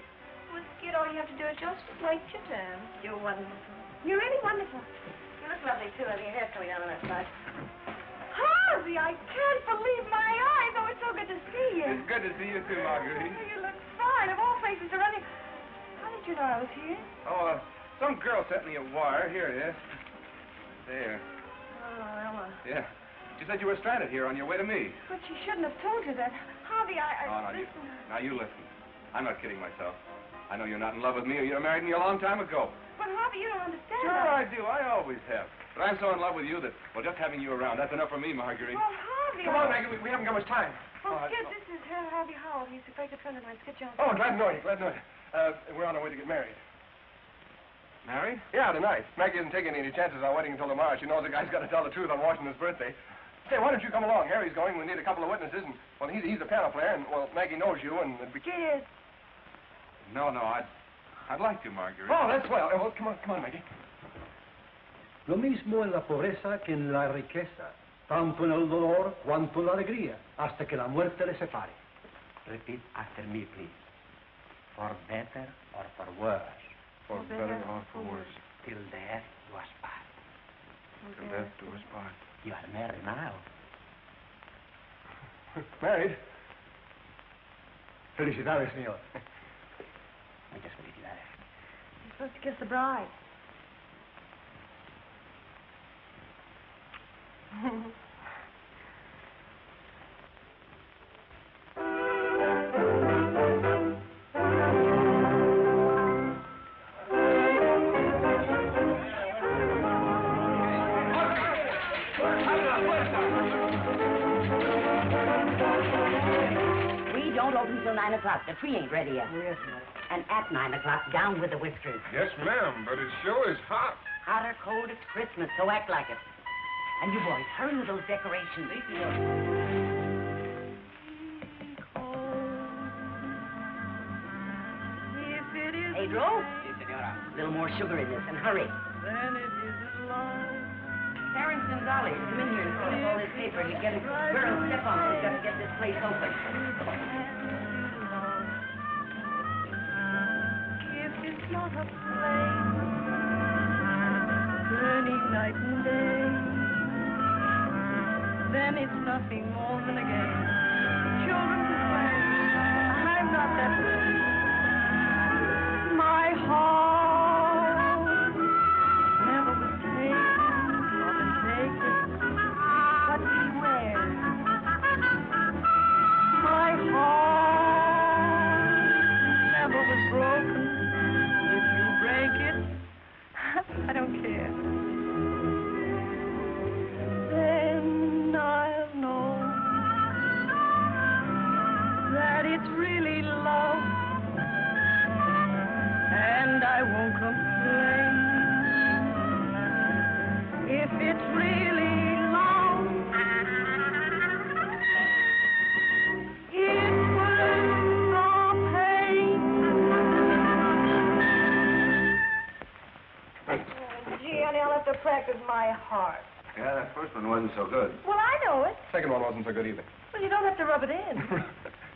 With Skid, all you have to do is just wait your turn. You're wonderful. You're really wonderful. You look lovely, too. I mean, your hair's coming down on that side. Harvey, I can't believe my eyes. Oh, it's so good to see you. It's good to see you, too, Marguerite. Oh, you look fine. Of all places around here. How did you know I was here? Oh, some girl sent me a wire. Here it is. There. Oh, Ella. Yeah. She said you were stranded here on your way to me. But she shouldn't have told you that. Harvey, Oh, listen. now you listen. I'm not kidding myself. I know you're not in love with me, or you'd have married me a long time ago. But, Harvey, you don't understand. Sure I do. I always have. But I'm so in love with you that, well, just having you around, that's enough for me, Marguerite. Well, Harvey... Come on, Maggie. We haven't got much time. Well, Skid, this is Harvey Howell. He's a very good friend of mine. Skid Jones. Oh, glad to know you. Glad to know you. We're on our way to get married. Married? Yeah, tonight. Maggie isn't taking any chances on wedding until tomorrow. She knows the guy's got to tell the truth on Washington's birthday. Say, why don't you come along? Harry's going. We need a couple of witnesses. And, well, he's a piano player, and, well, Maggie knows you, and it'd be... Skid. No, I'd like to, Marguerite. Oh, that's swell. Well, come on, Maggie. Lo mismo en la pobreza que en la riqueza, tanto en el dolor cuanto en la alegría, hasta que la muerte les separe. Repeat after me, please. For better or for worse. For better or for worse. Till death do us part. Till death do us part. You are married now. Married? Felicidades, señor. Muchas felicidades. You're supposed to kiss the bride. We don't open till 9 o'clock. The tree ain't ready yet. Oh, yes, ma'am. And at 9 o'clock, down with the whiskers. Yes, ma'am, but it sure is hot. Hot or cold, it's Christmas, so act like it. And you boys, hurry with those decorations. Pedro? Sí, señora. A little more sugar in this, and hurry. Terrence and Dolly, come in here and fill up all this paper. You get it. Girls, step on it. We've got to get this place open. If it's not a flame burning night and day, then it's nothing more than a game. Children to play. I'm not that way. My heart never was taken or mistaken, but beware. My heart never was broken. If you break it, I don't care. Then I'll know that it's really love, and I won't complain. If it's really love, it's worth the pain. Oh, gee, honey, I'll have to practice my heart. Yeah, that first one wasn't so good. Well, I know it. Second one wasn't so good either. Well, you don't have to rub it in.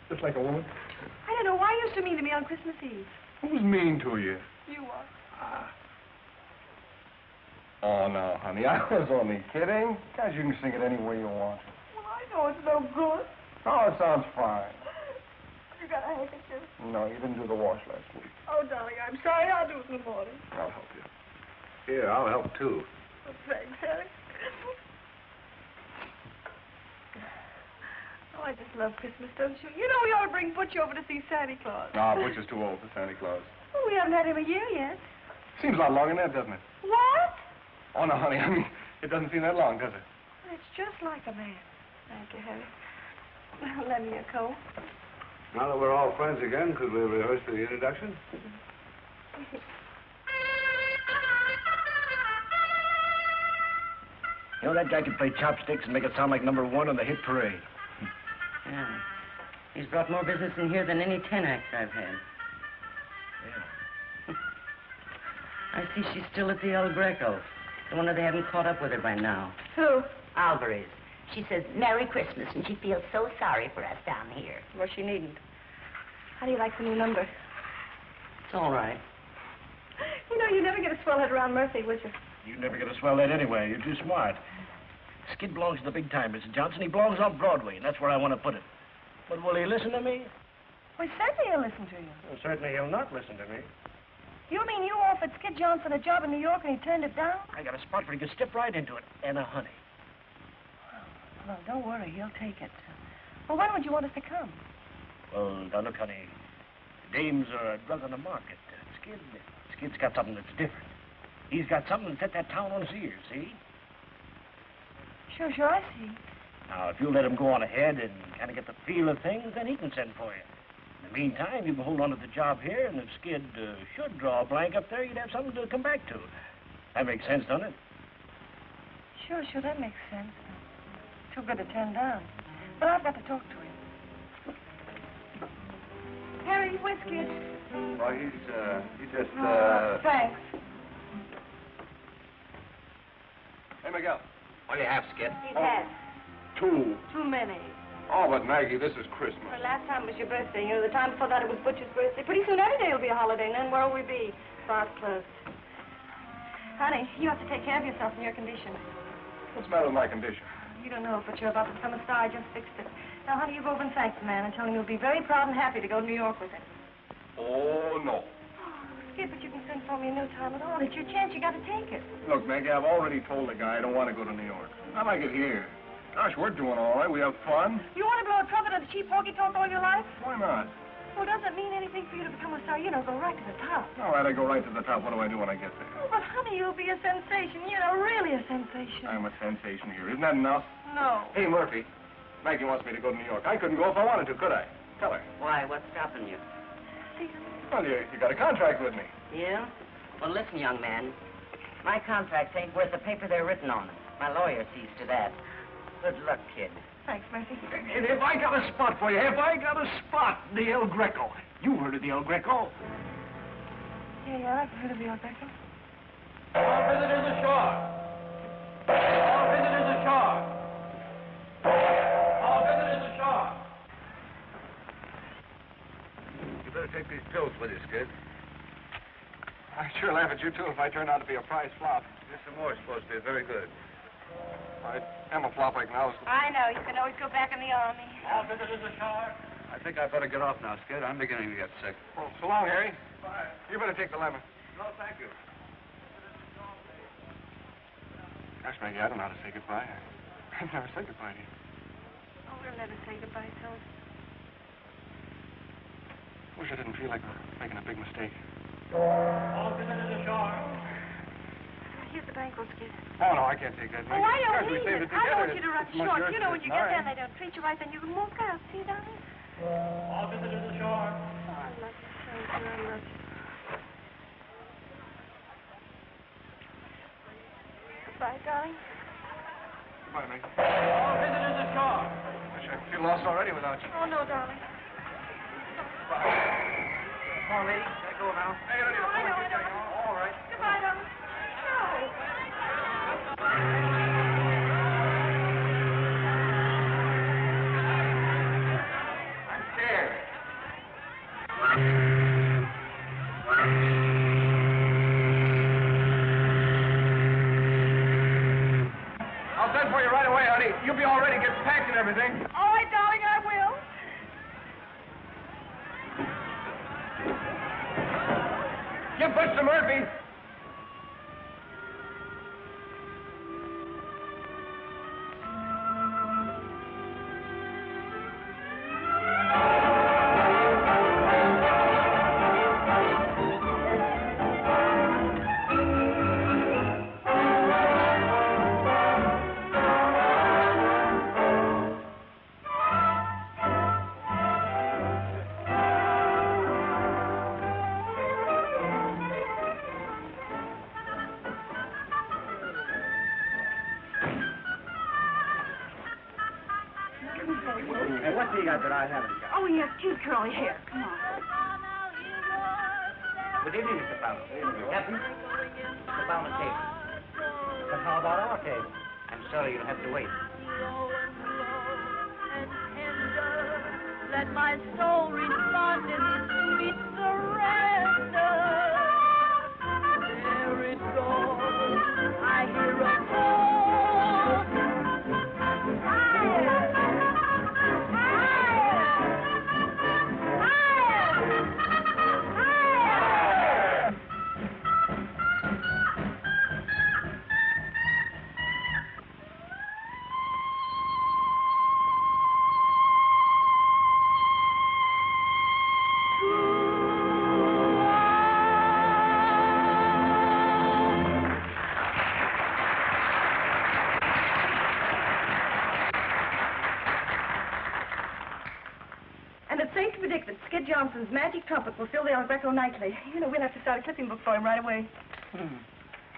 Just like a woman. I don't know why you're so mean to me on Christmas Eve. Who's mean to you? You are. Oh, no, honey, I was only kidding. Guys, you can sing it any way you want. Well, I know it's no good. Oh, it sounds fine. You got a handkerchief? No, you didn't do the wash last week. Oh, darling, I'm sorry. I'll do it in the morning. I'll help you. Here, I'll help too. Oh, thanks, Harry. Oh, I just love Christmas, don't you? You know we ought to bring Butch over to see Santa Claus. No, Butch is too old for Santa Claus. Oh, we haven't had him a year yet. Seems a lot longer than that, doesn't it? What? Oh, no, honey, I mean, it doesn't seem that long, does it? Well, it's just like a man. Thank you, Harry. Lend me a coat. Now that we're all friends again, could we rehearse the introduction? You know, that guy could play chopsticks and make it sound like #1 on the hit parade. Yeah. He's brought more business in here than any 10 acts I've had. Yeah. I see she's still at the El Greco. I wonder they haven't caught up with her by now. Who? Alvarez. She says Merry Christmas, and she feels so sorry for us down here. Well, she needn't. How do you like the new number? It's all right. You know, you never get a swell head around Murphy, would you? You never get a swell that anyway. You're too smart. Skid belongs to the big time, Mrs. Johnson. He belongs off Broadway, and that's where I want to put him. But will he listen to me? Well, certainly he'll listen to you. Well, certainly he'll not listen to me. You mean you offered Skid Johnson a job in New York and he turned it down? I got a spot where he could step right into it. And a honey. Well, don't worry. He'll take it. Well, when would you want us to come? Well, now look, honey. Dames are a drug on the market. Skid's got something that's different. He's got something that set that town on its ears, see? Sure, I see. Now, if you'll let him go on ahead and kind of get the feel of things, then he can send for you. In the meantime, you can hold on to the job here, and if Skid should draw a blank up there, you'd have something to come back to. That makes sense, doesn't it? Sure, that makes sense. Too good to turn down. But I've got to talk to him. Harry, where's Skid? Well, he just, Thanks. Hey, Miguel. What do you have, Skid? He's had. 2. Too many. Oh, but Maggie, this is Christmas. Well, last time was your birthday. You know, the time before that it was Butch's birthday. Pretty soon every day will be a holiday, and then where'll we be? Bars closed. Honey, you have to take care of yourself in your condition. What's the matter with my condition? You don't know, but you're about to become a star. I just fixed it. Now, honey, you go over and thank the man and tell him you'll be very proud and happy to go to New York with him. Oh, no. Skid, but you can send for me no time at all. It's your chance. You got to take it. Look, Maggie, I've already told the guy I don't want to go to New York. I like it here. Gosh, we're doing all right. We have fun. You want to blow a trumpet on the cheap honky-tonk all your life? Why not? Well, does it mean anything for you to become a star? You know, go right to the top. All right, I go right to the top. What do I do when I get there? Oh, but, honey, you'll be a sensation. You know, really a sensation. I'm a sensation here. Isn't that enough? No. Hey, Murphy. Maggie wants me to go to New York. I couldn't go if I wanted to, could I? Tell her. Why? What's stopping you? Well, you got a contract with me. Yeah? Well, listen, young man. My contracts ain't worth the paper they're written on. My lawyer sees to that. Good luck, kid. Thanks, Murphy. And have I got a spot for you? Have I got a spot? The El Greco. You heard of the El Greco? Yeah, I've heard of the El Greco. All visitors ashore. All visitors ashore. All visitors ashore. You better take these pills with you, Skid. I'd sure laugh at you, too, if I turned out to be a prize flop. Here's some more supposed to be very good. I am a flop like now. I know. You can always go back in the Army. All visitors ashore. I think I better get off now, Skid. I'm beginning to get sick. Well, so long, Harry. Bye. You better take the lemon. No, thank you. Gosh, Maggie, I don't know how to say goodbye. I've never said goodbye to you. Oh, we'll never say goodbye, Tony. Wish I didn't feel like making a big mistake. All visitors ashore. Here's the bank, Skid. Oh, no, I can't take that, Oh, Maggie. I don't Gosh, we need saved it. it together. I want you to run It's much short. yours You know, than when you it's get there mine. and they don't treat you right, then you can walk out. See, darling? All visitors ashore. Oh, I love you so, dear. I love you. Goodbye, darling. Goodbye, Maggie. All visitors ashore. Gosh, I feel lost already without you. Oh, no, darling. Come on, lady. Gotta go now. Hey, you don't need a phone. I know. All right. Goodbye, darling. I'm scared. I'll send for you right away, honey. You'll be all ready to get packed and everything. All right, darling, I will. Give Butch to Murphy. Hey, what do you got that I haven't got? Oh, he has cute curly hair. Come on. Good evening, Mr. Fowler. Captain, step down the table. But how about our table? I'm sorry you'll have to wait. Let my soul respond in sweet surrender. There it goes. I hear a call. And it's safe to predict that Skid Johnson's magic trumpet will fill the El Greco nightly. You know, we'll have to start a clipping book for him right away.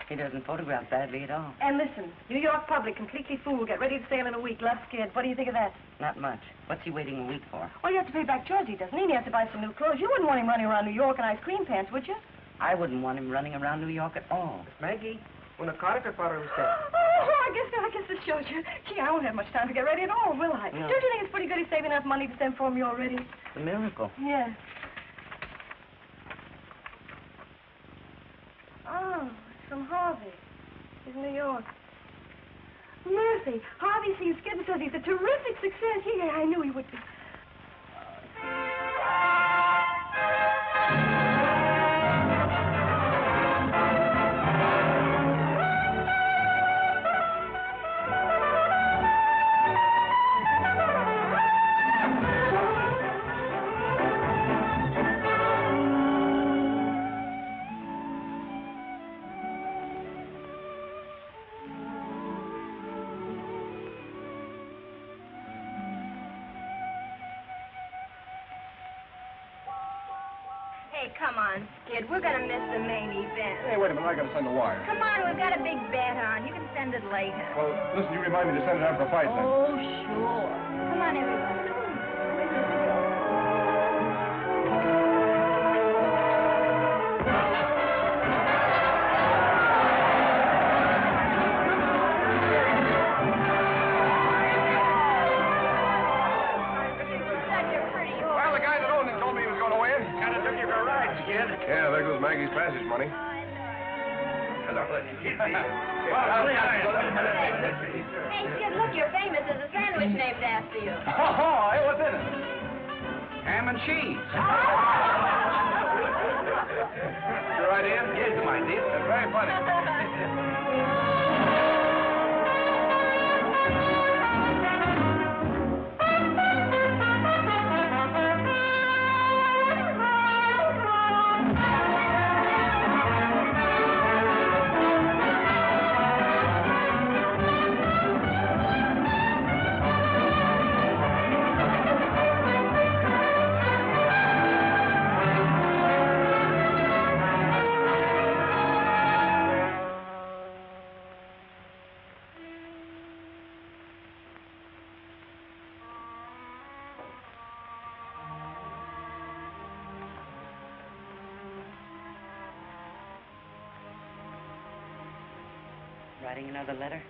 He doesn't photograph badly at all. And listen, New York public, completely fooled, get ready to sail in a week. Love Skid. What do you think of that? Not much. What's he waiting a week for? Well, you have to pay back Georgie, doesn't he? And he has to buy some new clothes. You wouldn't want him running around New York in ice cream pants, would you? I wouldn't want him running around New York at all. Maggie, una carta para usted. Oh, I guess this shows you. Gee, I won't have much time to get ready at all, will I? No. Don't you think it's pretty good he's saving enough money to send for me already? It's a miracle. Yes. Oh, it's from Harvey. He's in New York. Mercy, Harvey sees Skid and says he's a terrific success. Yeah, I knew he would be. Hey, come on, Skid. We're gonna miss the main event. Hey, wait a minute. I gotta send the wire. Come on, we've got a big bet on. You can send it later. Well, listen, you remind me to send it after the fight, then. Oh, sure. Come on, everybody. Well, the guy that owned it told me he was going to win. Kind of took you for a ride, Skid. Yeah, there goes Maggie's passage money. Hello. Hey, Skid, look, you're famous. There's a sandwich named after you. Oh, hey, what's in it? Ham and cheese. Your idea? Here's my idea. It's very funny. Writing another letter?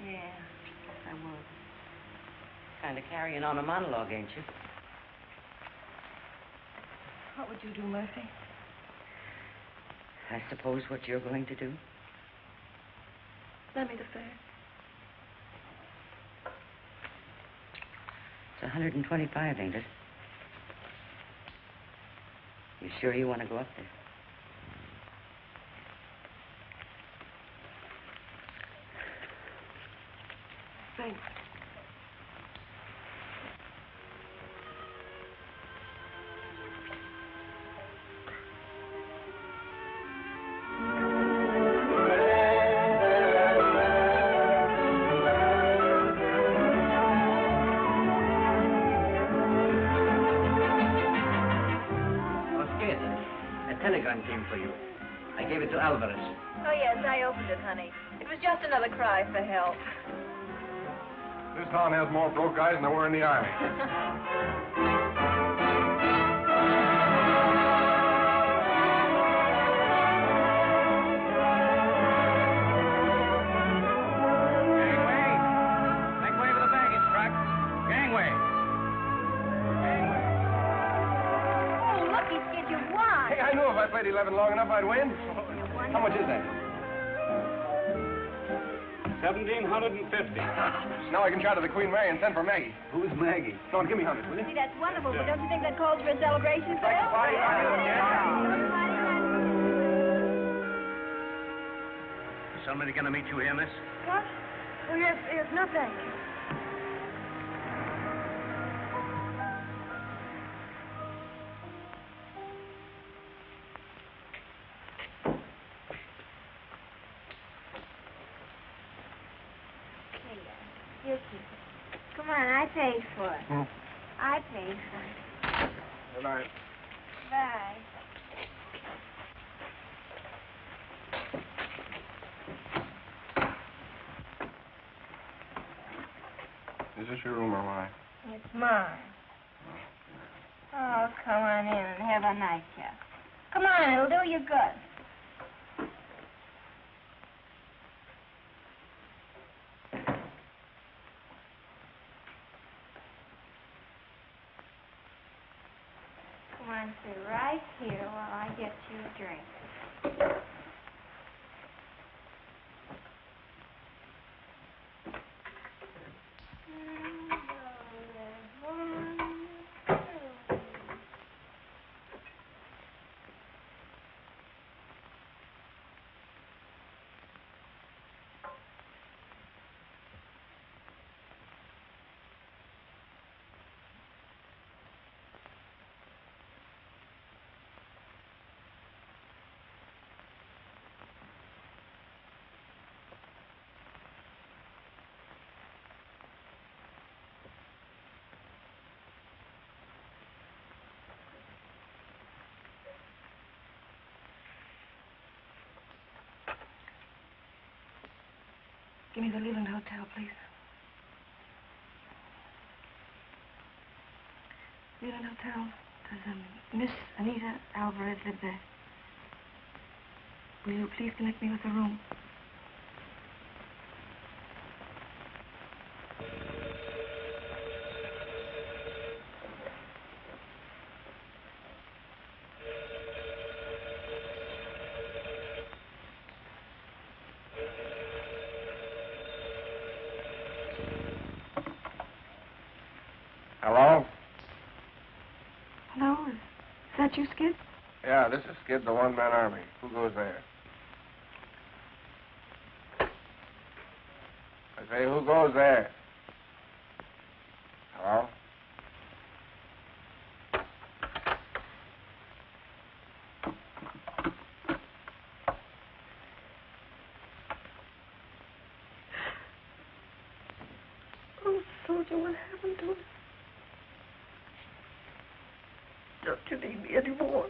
Yeah, I would. Kind of carrying on a monologue, ain't you? What would you do, Murphy? I suppose what you're going to do. Lend me the fare. It's 125, ain't it? You sure you want to go up there? Thanks. Telegram came for you. I gave it to Alvarez. Oh, yes, I opened it, honey. It was just another cry for help. This town has more broke guys than there were in the Army. Gangway! Make way for the baggage truck. Gangway! Oh, looky, Skid, you won. Hey, I knew if I played 11 long enough, I'd win. How much is that? 1,750. Now I can shout to the Queen Mary and send for Maggie. Who's Maggie? Don't give me 100, will you? See, that's wonderful, but don't you think that calls for a celebration, Phil? Somebody gonna meet you here, miss? What? Oh, yes, no thank you. Here, keep it. Come on, I paid for it. I paid for it. Good night. Bye. Is this your room or mine? It's mine. Oh, come on in and have a nightcap. Come on, it'll do you good. Come on, sit right here while I get you a drink. Give me the Leland Hotel, please. Leland Hotel. Does Miss Anita Alvarez live there? Will you please connect me with the room? Hello? Hello? Is that you, Skid? Yeah, this is Skid, the one-man army. Who goes there? I say, who goes there? Hello? Oh, soldier, what happened to us? Don't you need me anymore?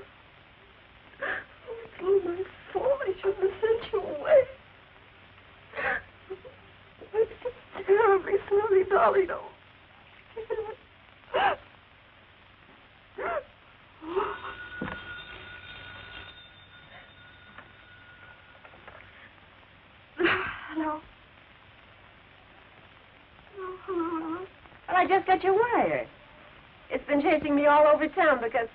Oh, it's all my fault. I shouldn't have sent you away. I'm so terribly sorry, darling. Oh. Hello? Oh, hello. Well, I just got your wire. It's been chasing me all over town because...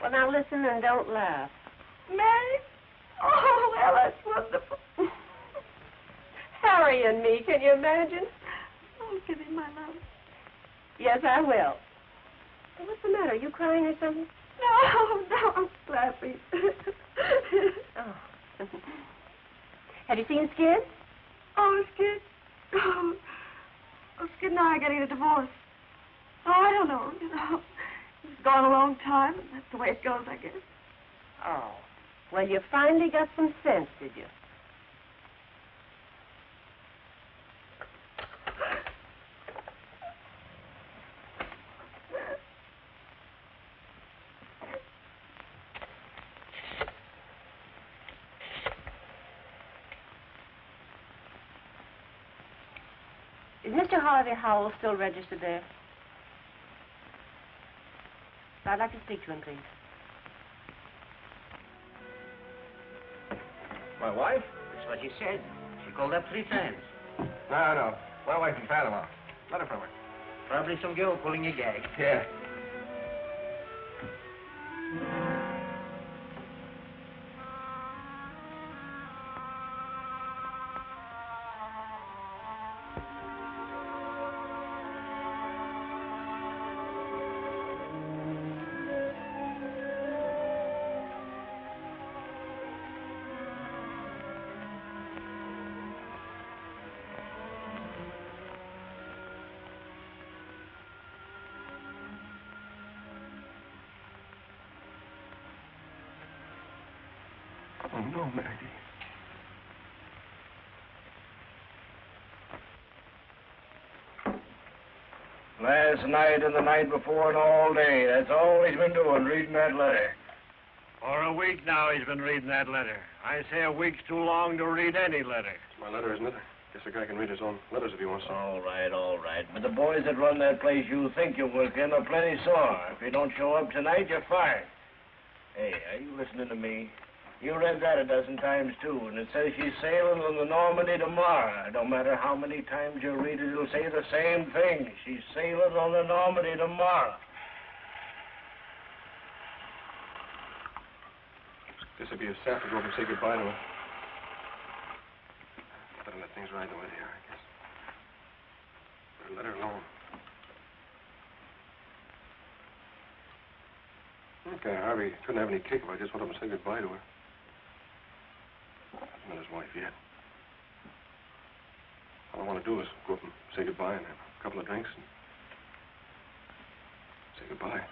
Well, now listen and don't laugh. Mary? Oh, well, that's wonderful. Harry and me, can you imagine? Oh, give me my love. Yes, I will. What's the matter? Are you crying or something? No, I'm laughing. Oh. Have you seen Skid? Oh, Skid? Oh, Skid and I are getting a divorce. Oh, I don't know, It's gone a long time, and that's the way it goes, I guess. Oh. Well, you finally got some sense, did you? Is Mr. Harvey Howell still registered there? I'd like to speak to him, please. My wife? That's what she said. She called up 3 times. No. My wife's in Panama. Letter from her. Probably some girl pulling a gag. Yeah. Oh, no, Maggie. Last night and the night before and all day. That's all he's been doing, reading that letter. For a week now he's been reading that letter. I say a week's too long to read any letter. My letter, isn't it? Guess a guy can read his own letters if he wants to. All right. But the boys that run that place you think you work in are plenty sore. If you don't show up tonight, you're fired. Hey, are you listening to me? You read that a dozen times, too, and it says she's sailing on the Normandy tomorrow. No matter how many times you read it, it'll say the same thing. She's sailing on the Normandy tomorrow. Guess it'd be a sap to go up and say goodbye to her. Better let things ride the way they are, I guess. Better let her alone. Okay, Harvey couldn't have any kick if I just went up and said goodbye to her. Not his wife yet. All I want to do is go up and say goodbye and have a couple of drinks and say goodbye.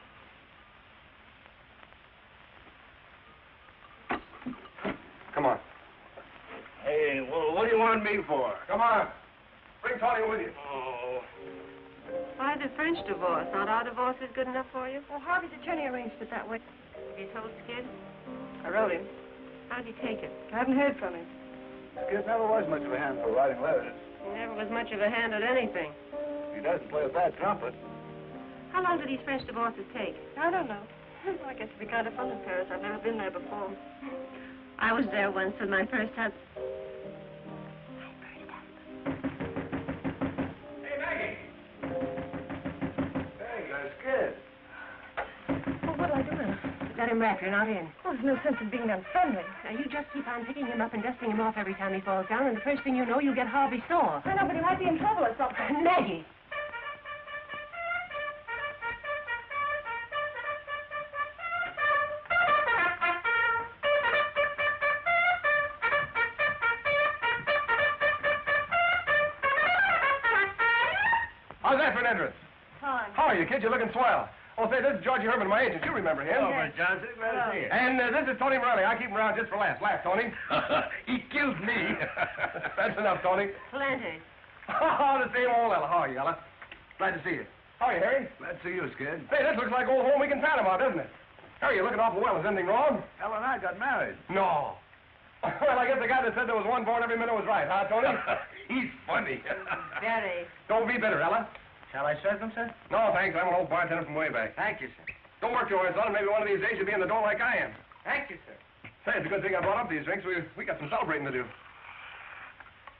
Come on. Hey, well, what do you want me for? Come on. Bring Tony with you. Oh. Why the French divorce? Not our divorce is good enough for you? Well, Harvey's attorney arranged it that way. You told Skid? I wrote him. How'd he take it? I haven't heard from him. Skid never was much of a hand for writing letters. He never was much of a hand at anything. He doesn't play a bad trumpet. How long do these French divorces take? I don't know. I guess it'd be kind of fun in Paris. I've never been there before. I was there once with my first husband. Hey, Maggie. Hey, that's good. Well, what'll I do with him? Let him rap. You're not in. Oh, there's no sense in being unfriendly. Now, you just keep on picking him up and dusting him off every time he falls down, and the first thing you know, you'll get horribly sore. I know, but he might be in trouble or something. Maggie! How's that for an entrance? Fine. How are you, kid? You're looking swell. Oh, say, this is Georgie Herman, my agent. You remember him. Hello, Miss Johnson. Glad to see you. And this is Tony Morelli. I keep him around just for laughs. Laugh, Tony. He killed me. That's enough, Tony. Plenty. Oh, the same old Ella. How are you, Ella? Glad to see you. How are you, Harry? Glad to see you, Skid. Hey, this looks like old home week in Panama, doesn't it? Harry, you're looking awful well. Is anything wrong? Ella and I got married. No. Well, I guess the guy that said there was one born every minute was right, huh, Tony? He's funny. Very. Don't be bitter, Ella. Shall I serve them, sir? No, thanks. I'm an old bartender from way back. Thank you, sir. Don't work your words on it. Maybe one of these days you'll be in the door like I am. Thank you, sir. Say, it's a good thing I brought up these drinks. We got some celebrating to do.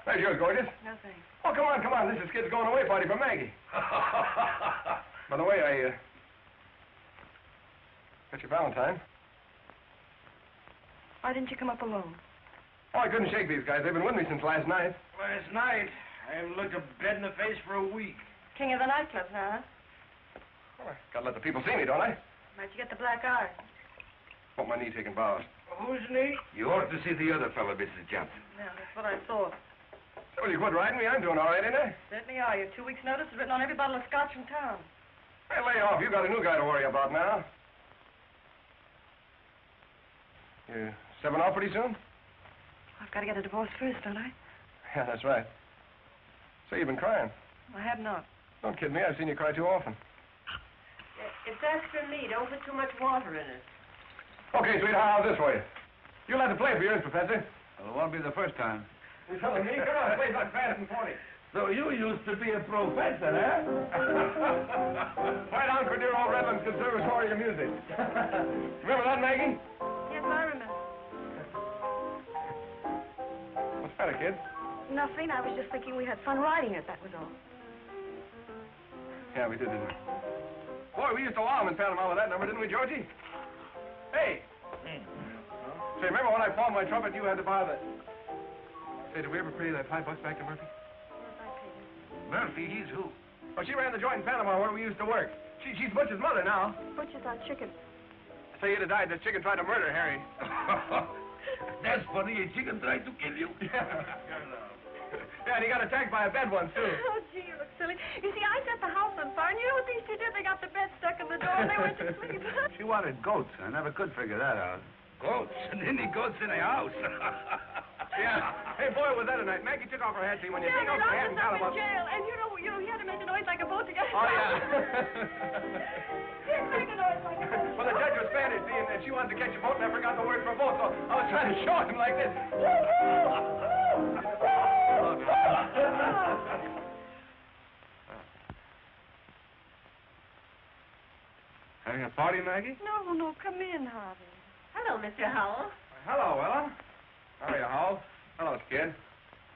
There's yours, gorgeous. No, thanks. Oh, come on, come on. This is Kid's going away party for Maggie. By the way, I got your Valentine. Why didn't you come up alone? Oh, I couldn't shake these guys. They've been with me since last night. Last night, I haven't looked a bed in the face for a week. King of the nightclubs, huh? Oh, I gotta let the people see me, don't I? Might you get the black eye? Want my knee taking bows. Whose knee? You ought to see the other fellow, Mrs. Johnson. Yeah, that's what I thought. So you quit riding me? I'm doing all right, ain't I? Certainly are. Your 2 weeks' notice is written on every bottle of scotch in town. Hey, lay off. You got a new guy to worry about now. You stepping off pretty soon? I've got to get a divorce first, don't I? Yeah, that's right. Say, you've been crying. I have not. Don't kid me. I've seen you cry too often. It's extra meat. Don't put too much water in it. Okay, sweetheart, how's this for you? You'll have to play for yours, Professor. Well, it won't be the first time. You telling me? Come on, play something fast and 40. So you used to be a professor, eh? Right on for dear old Redlands Conservatory of Music. Remember that, Maggie? Yes, I remember. What's the matter, kid? Nothing. I was just thinking we had fun riding it, that was all. Yeah, we did, didn't we? Boy, we used to wow 'em in Panama with that number, didn't we, Georgie? Hey! Say, remember when I pawned my trumpet, you had to buy the... Say, did we ever pay that 5 bucks back to Murphy? Murphy, he's who? Oh, she ran the joint in Panama where we used to work. She's Butch's mother now. Butcher's our chicken. Say, you'd have died. The chicken tried to murder Harry. That's funny. A chicken tried to kill you. Yeah, and he got attacked by a bed once, too. Oh, gee, you look silly. You see, I set the house on fire, and you know what these two did? They got the bed stuck in the door, and they went to sleep. She wanted goats. I never could figure that out. Goats? And any goats in a house? Yeah. Hey, boy, was that a night. Maggie took off her hat, see, when you Yeah, take off they your hat locked and us tell up about... in jail, and you know, he had to make a noise like a boat to get us Oh, out. yeah. He had to make a noise like a boat. Well, the judge was Spanish, see, and she wanted to catch a boat, and I forgot the word for boat, so I was trying to show him like this. Having a party, Maggie? No, no, come in, Harvey. Hello, Mr. Howell. Hello, Ella. How are you, Howell? Hello, Skid.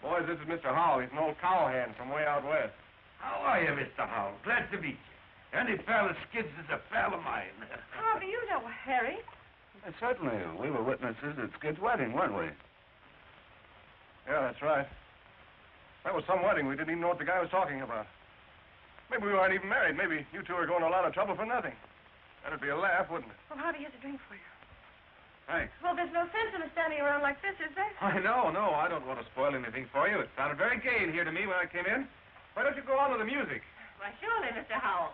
Boys, this is Mr. Howell. He's an old cowhand from way out west. How are you, Mr. Howell? Glad to meet you. Any fella skids is a pal of mine. Harvey, you know Harry. Certainly. We were witnesses at Skid's wedding, weren't we? Yeah, that's right. That was some wedding. We didn't even know what the guy was talking about. Maybe we weren't even married. Maybe you two are going to a lot of trouble for nothing. That'd be a laugh, wouldn't it? Well, Harvey, here's a drink for you. Thanks. Well, there's no sense in us standing around like this, is there? I know, no. I don't want to spoil anything for you. It sounded very gay in here to me when I came in. Why don't you go on with the music? Why, surely, Mr. Howell.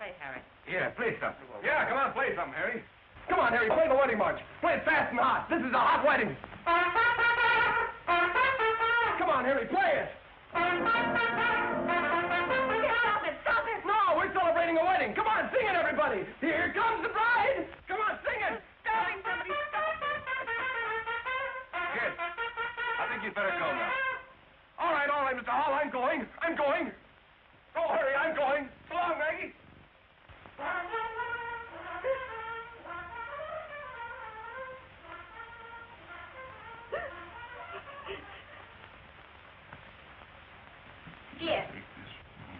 Say, Harry. Yeah, play something. Yeah, come on, play something, Harry. Come on, Harry, play the wedding march. Play it fast and hot. This is a hot wedding. Come on, Harry, play it. Stop it, stop it. No, we're celebrating a wedding. Come on, sing it, everybody. Here comes the bride. Come on, sing it. Darling, somebody stop. Kid, I think you'd better better go now. All right, Mr. Hall, I'm going. Don't hurry, I'm going. So long, Maggie.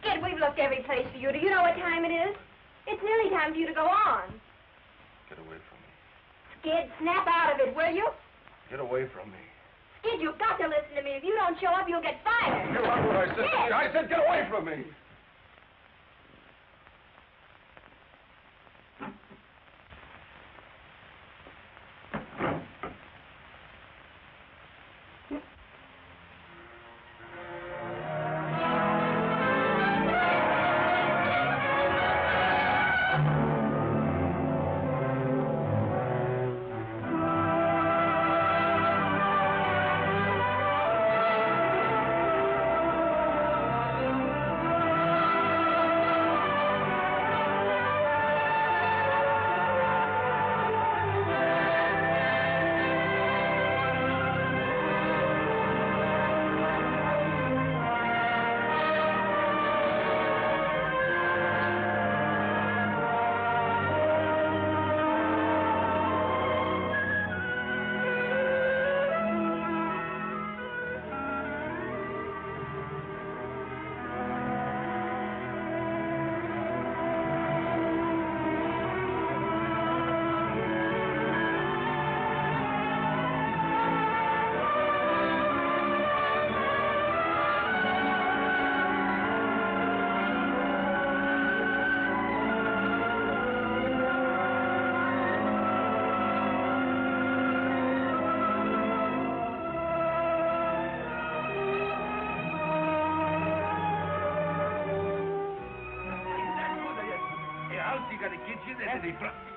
Skid, we've looked every place for you. Do you know what time it is? It's nearly time for you to go on. Get away from me. Skid, snap out of it, will you? Get away from me. Skid, you've got to listen to me. If you don't show up, you'll get fired. You heard what I said. Skid! I said get away from me.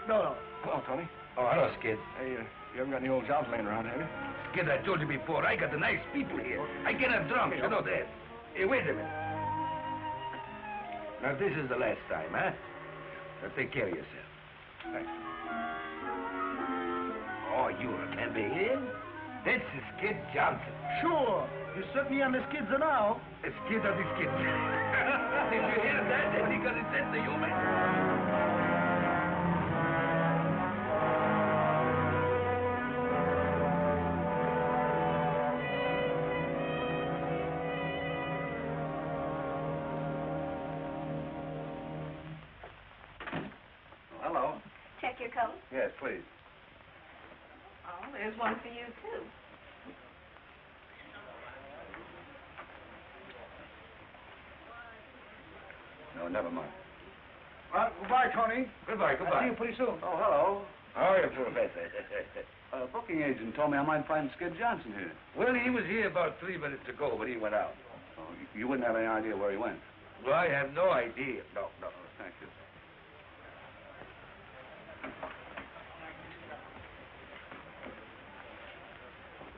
No. Hello, Tony. Oh, hello, Skid. Hey, you haven't got any old jobs laying around, have you? Skid, I told you before, I got the nice people here. I get them drunk, you know that. Hey, wait a minute. Now, this is the last time, huh? Now, take care of yourself. Thanks. Oh, you remember him? That's Skid Johnson. Sure. You set me on the skids now. A skid of the skids. Did you hear that? That's because he said to you, man. Hello. Check your coat. Yes, please. Oh, there's one for you, too. No, never mind. Well, goodbye, Tony. Goodbye. I'll see you pretty soon. Oh, hello. How are you, Professor? Booking agent told me I might find Skid Johnson here. Well, he was here about 3 minutes ago, but he went out. Oh, you wouldn't have any idea where he went? Well, I have no idea. No. Thank you.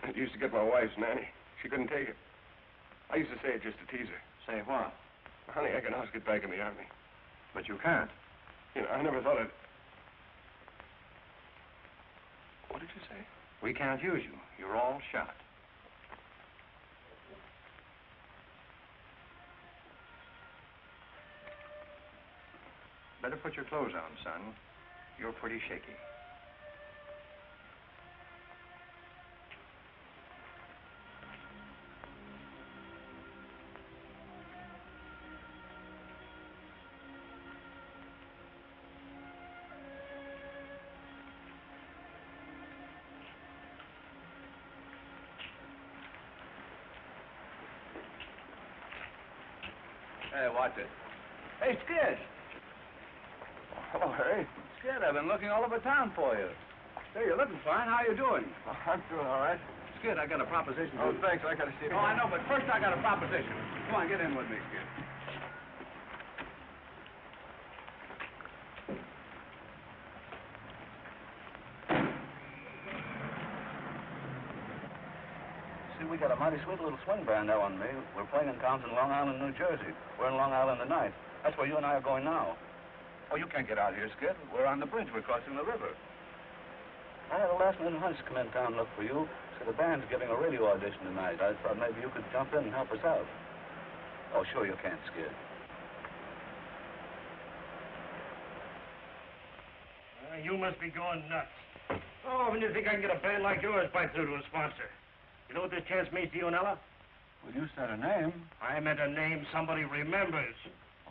It used to get my wife's nanny. She couldn't take it. I used to say it just to tease her. Say what? Honey, I can always get back in the army. But you can't. You know, I never thought I'd... What did you say? We can't use you. You're all shot. Better put your clothes on, son. You're pretty shaky. Hey, watch it. Hey, Skid. Hello, Harry. Skid, I've been looking all over town for you. Hey, you're looking fine. How you doing? I'm doing all right. Skid, I got a proposition. Oh, thanks. I gotta see it. Oh, I know, but first I got a proposition. Come on, get in with me, Skid. See, we got a mighty sweet little swing band now on me. We're playing in towns in Long Island, New Jersey. We're in Long Island tonight. That's where you and I are going now. Oh, you can't get out here, Skid. We're on the bridge. We're crossing the river. I had a last-minute hunch to come in town and look for you, so The band's giving a radio audition tonight. I thought maybe you could jump in and help us out. Oh, sure you can't, Skid. You must be going nuts. Oh, when you think I can get a band like yours by through to a sponsor? You know what this chance means to you and Ella? Well, you said a name. I meant a name somebody remembers.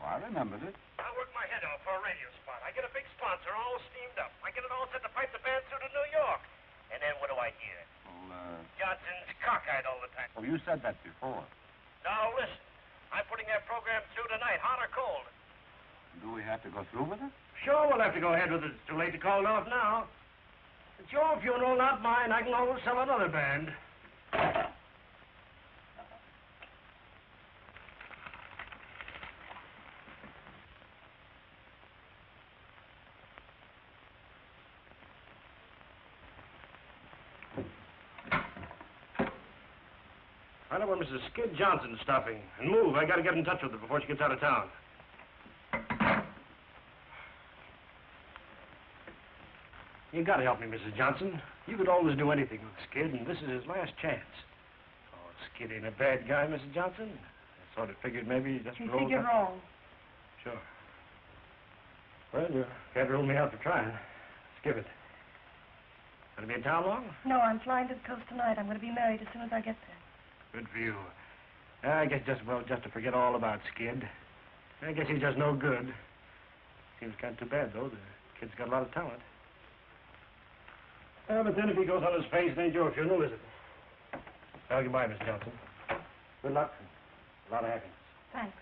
Oh, I remembered it. I work my head off for a radio spot. I get a big sponsor all steamed up. I get it all set to pipe the band through to New York. And then what do I hear? Well, Johnson's cockeyed all the time. well, you said that before. Now, listen. I'm putting that program through tonight, hot or cold. Do we have to go through with it? Sure, we'll have to go ahead with it. It's too late to call it off now. It's your funeral, not mine. I can always sell another band. I know where Mrs. Skid Johnson's stopping. And move. I gotta get in touch with her before she gets out of town. You gotta help me, Mrs. Johnson. You could always do anything with Skid, and this is his last chance. Oh, Skid ain't a bad guy, Mrs. Johnson. I sort of figured maybe just You for old figured time- wrong. Sure. Well, you can't rule me out for trying. Let's give it. Gonna be in town long? No, I'm flying to the coast tonight. I'm going to be married as soon as I get there. Good for you. I guess just to forget all about Skid. I guess he's just no good. Seems kind of too bad, though. The kid's got a lot of talent. But then if he goes on his face, it ain't your funeral, is it? Well, goodbye, Miss Johnson. Good luck. A lot of happiness. Thanks.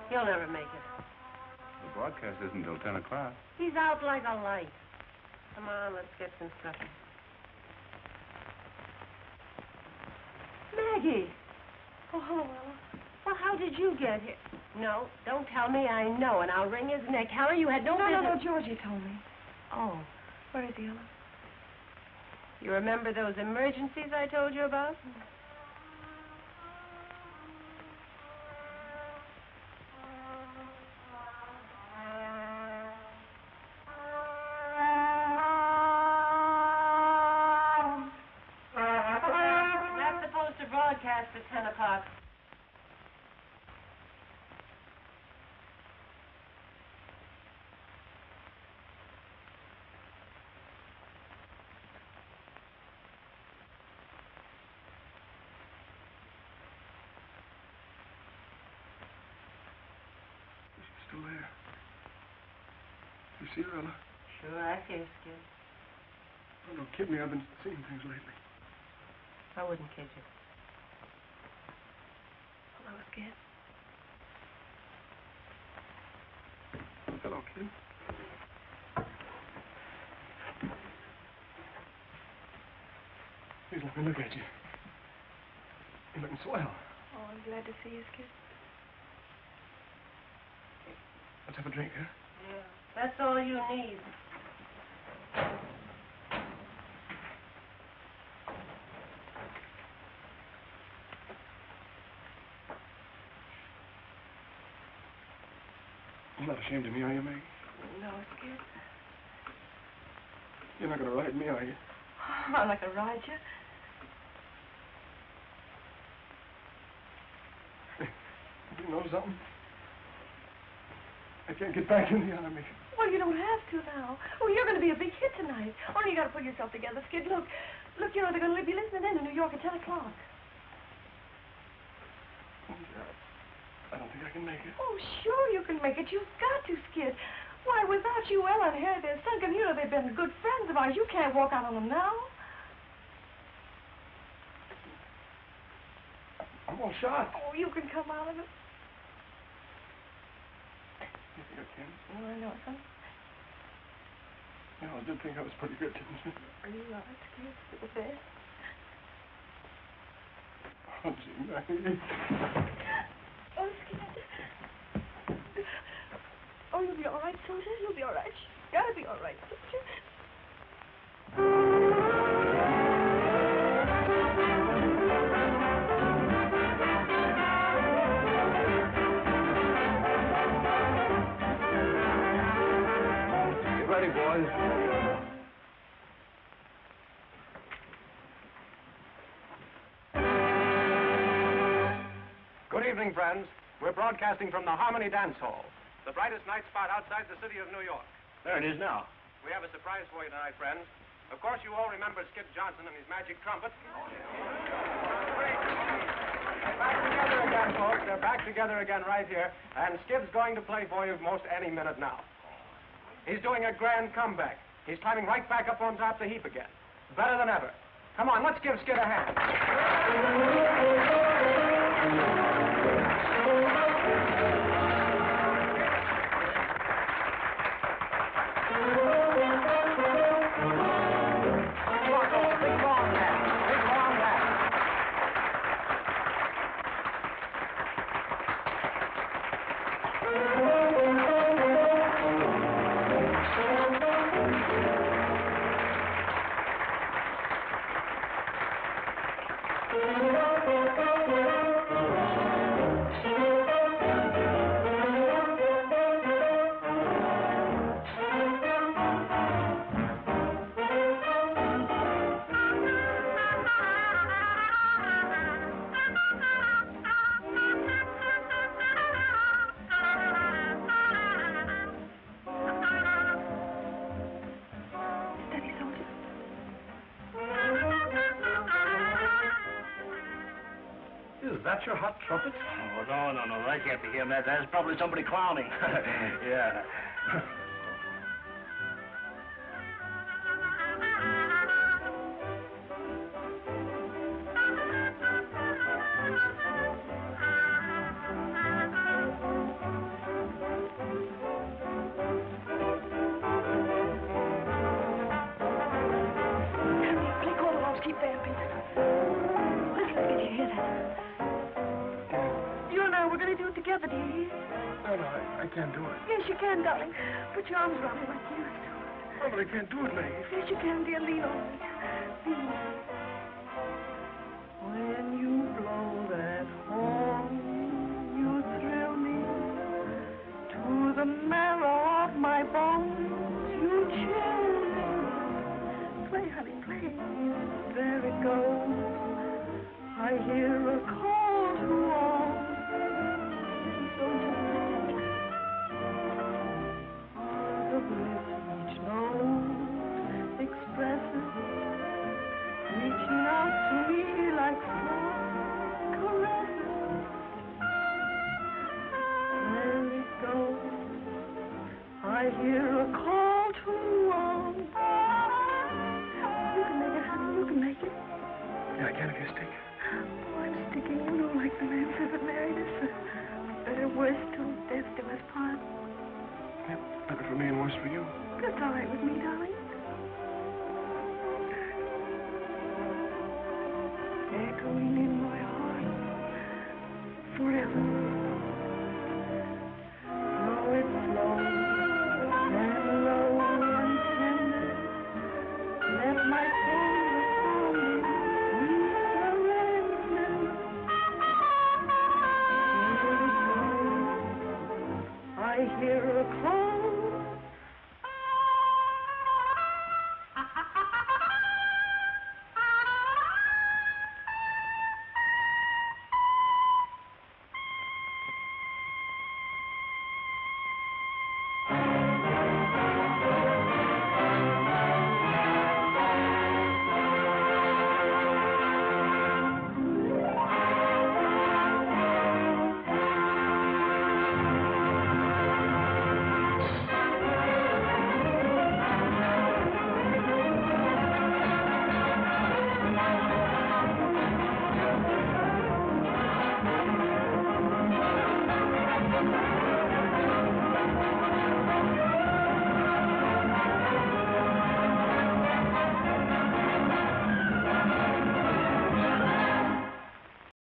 He'll never make it. The broadcast isn't until 10 o'clock. He's out like a light. Come on, let's get some supper. Maggie! Oh, hello. Well, how did you get here? No, don't tell me. I know, and I'll wring his neck. Harry, you had no business... No, Georgie told me. Oh. Where is he, Ella? You remember those emergencies I told you about? That's supposed to broadcast at 10 o'clock. Still there. You see her, Ella? Sure, I see her, Skid. Oh, don't kid me. I've been seeing things lately. I wouldn't kid you. Hello, Skid. Hello, kid. Please let me look at you. You're looking swell. Oh, I'm glad to see you, Skid. Let's have a drink, huh? Yeah, that's all you need. You're not ashamed of me, are you, Maggie? No, Skid. You're not going to ride me, are you? I'm not going to ride you. You know something? I can't get back in the army. Well, you don't have to now. Oh, you're going to be a big hit tonight. Only you got to pull yourself together, Skid. Look, you know, they're going to be listening in New York at 10 o'clock. I don't think I can make it. Oh, sure you can make it. You've got to, Skid. Why, without you, Ella and Harry, they're sunken. You know, they've been good friends of ours. You can't walk out on them now. I'm all shot. Oh, you can come out of it. You think I can? Oh, I know, son. You know, I did think I was pretty good, didn't you? Are you right, Skid? You're the best. Don't you, Maggie? Oh, Skid. Oh, you'll be all right, Soda. You'll be all right. You gotta be all right, don't you? Get ready, boys. Good evening, friends. We're broadcasting from the Harmony Dance Hall, the brightest night spot outside the city of New York. There it is now. We have a surprise for you tonight, friends. Of course, you all remember Skip Johnson and his magic trumpet. They're back together again, folks. They're back together again right here, and Skip's going to play for you most any minute now. He's doing a grand comeback. He's climbing right back up on top of the heap again. Better than ever. Come on, let's give Skip a hand. Is that your hot trumpet? Oh, no. That can't be him. That's probably somebody clowning. Yeah. Play Corvallis, keep vamping. Listen, did you hear that? You and I, we're going to do it together, do you hear? No, I can't do it. Yes, you can, darling. Put your arms around me like you used to. No, but I can't do it, Maggie. Yes, you can, dear. Lean on me. Lean. When you blow that horn, you thrill me to the marrow of my bones. You chill me. Play, honey, play. There it goes. I hear a call to arms. Don't you think? The bliss each note expresses, reaching out to me like soft caresses. There it goes. I hear a call to arms. You can make it, honey. You can make it. Yeah, I can if you stick. Oh, I'm sticking. You know, like the man said that married us. Better, worse, till death do us part. Yeah, better for me and worse for you. That's all right with me, darling. Echoing in my heart forever.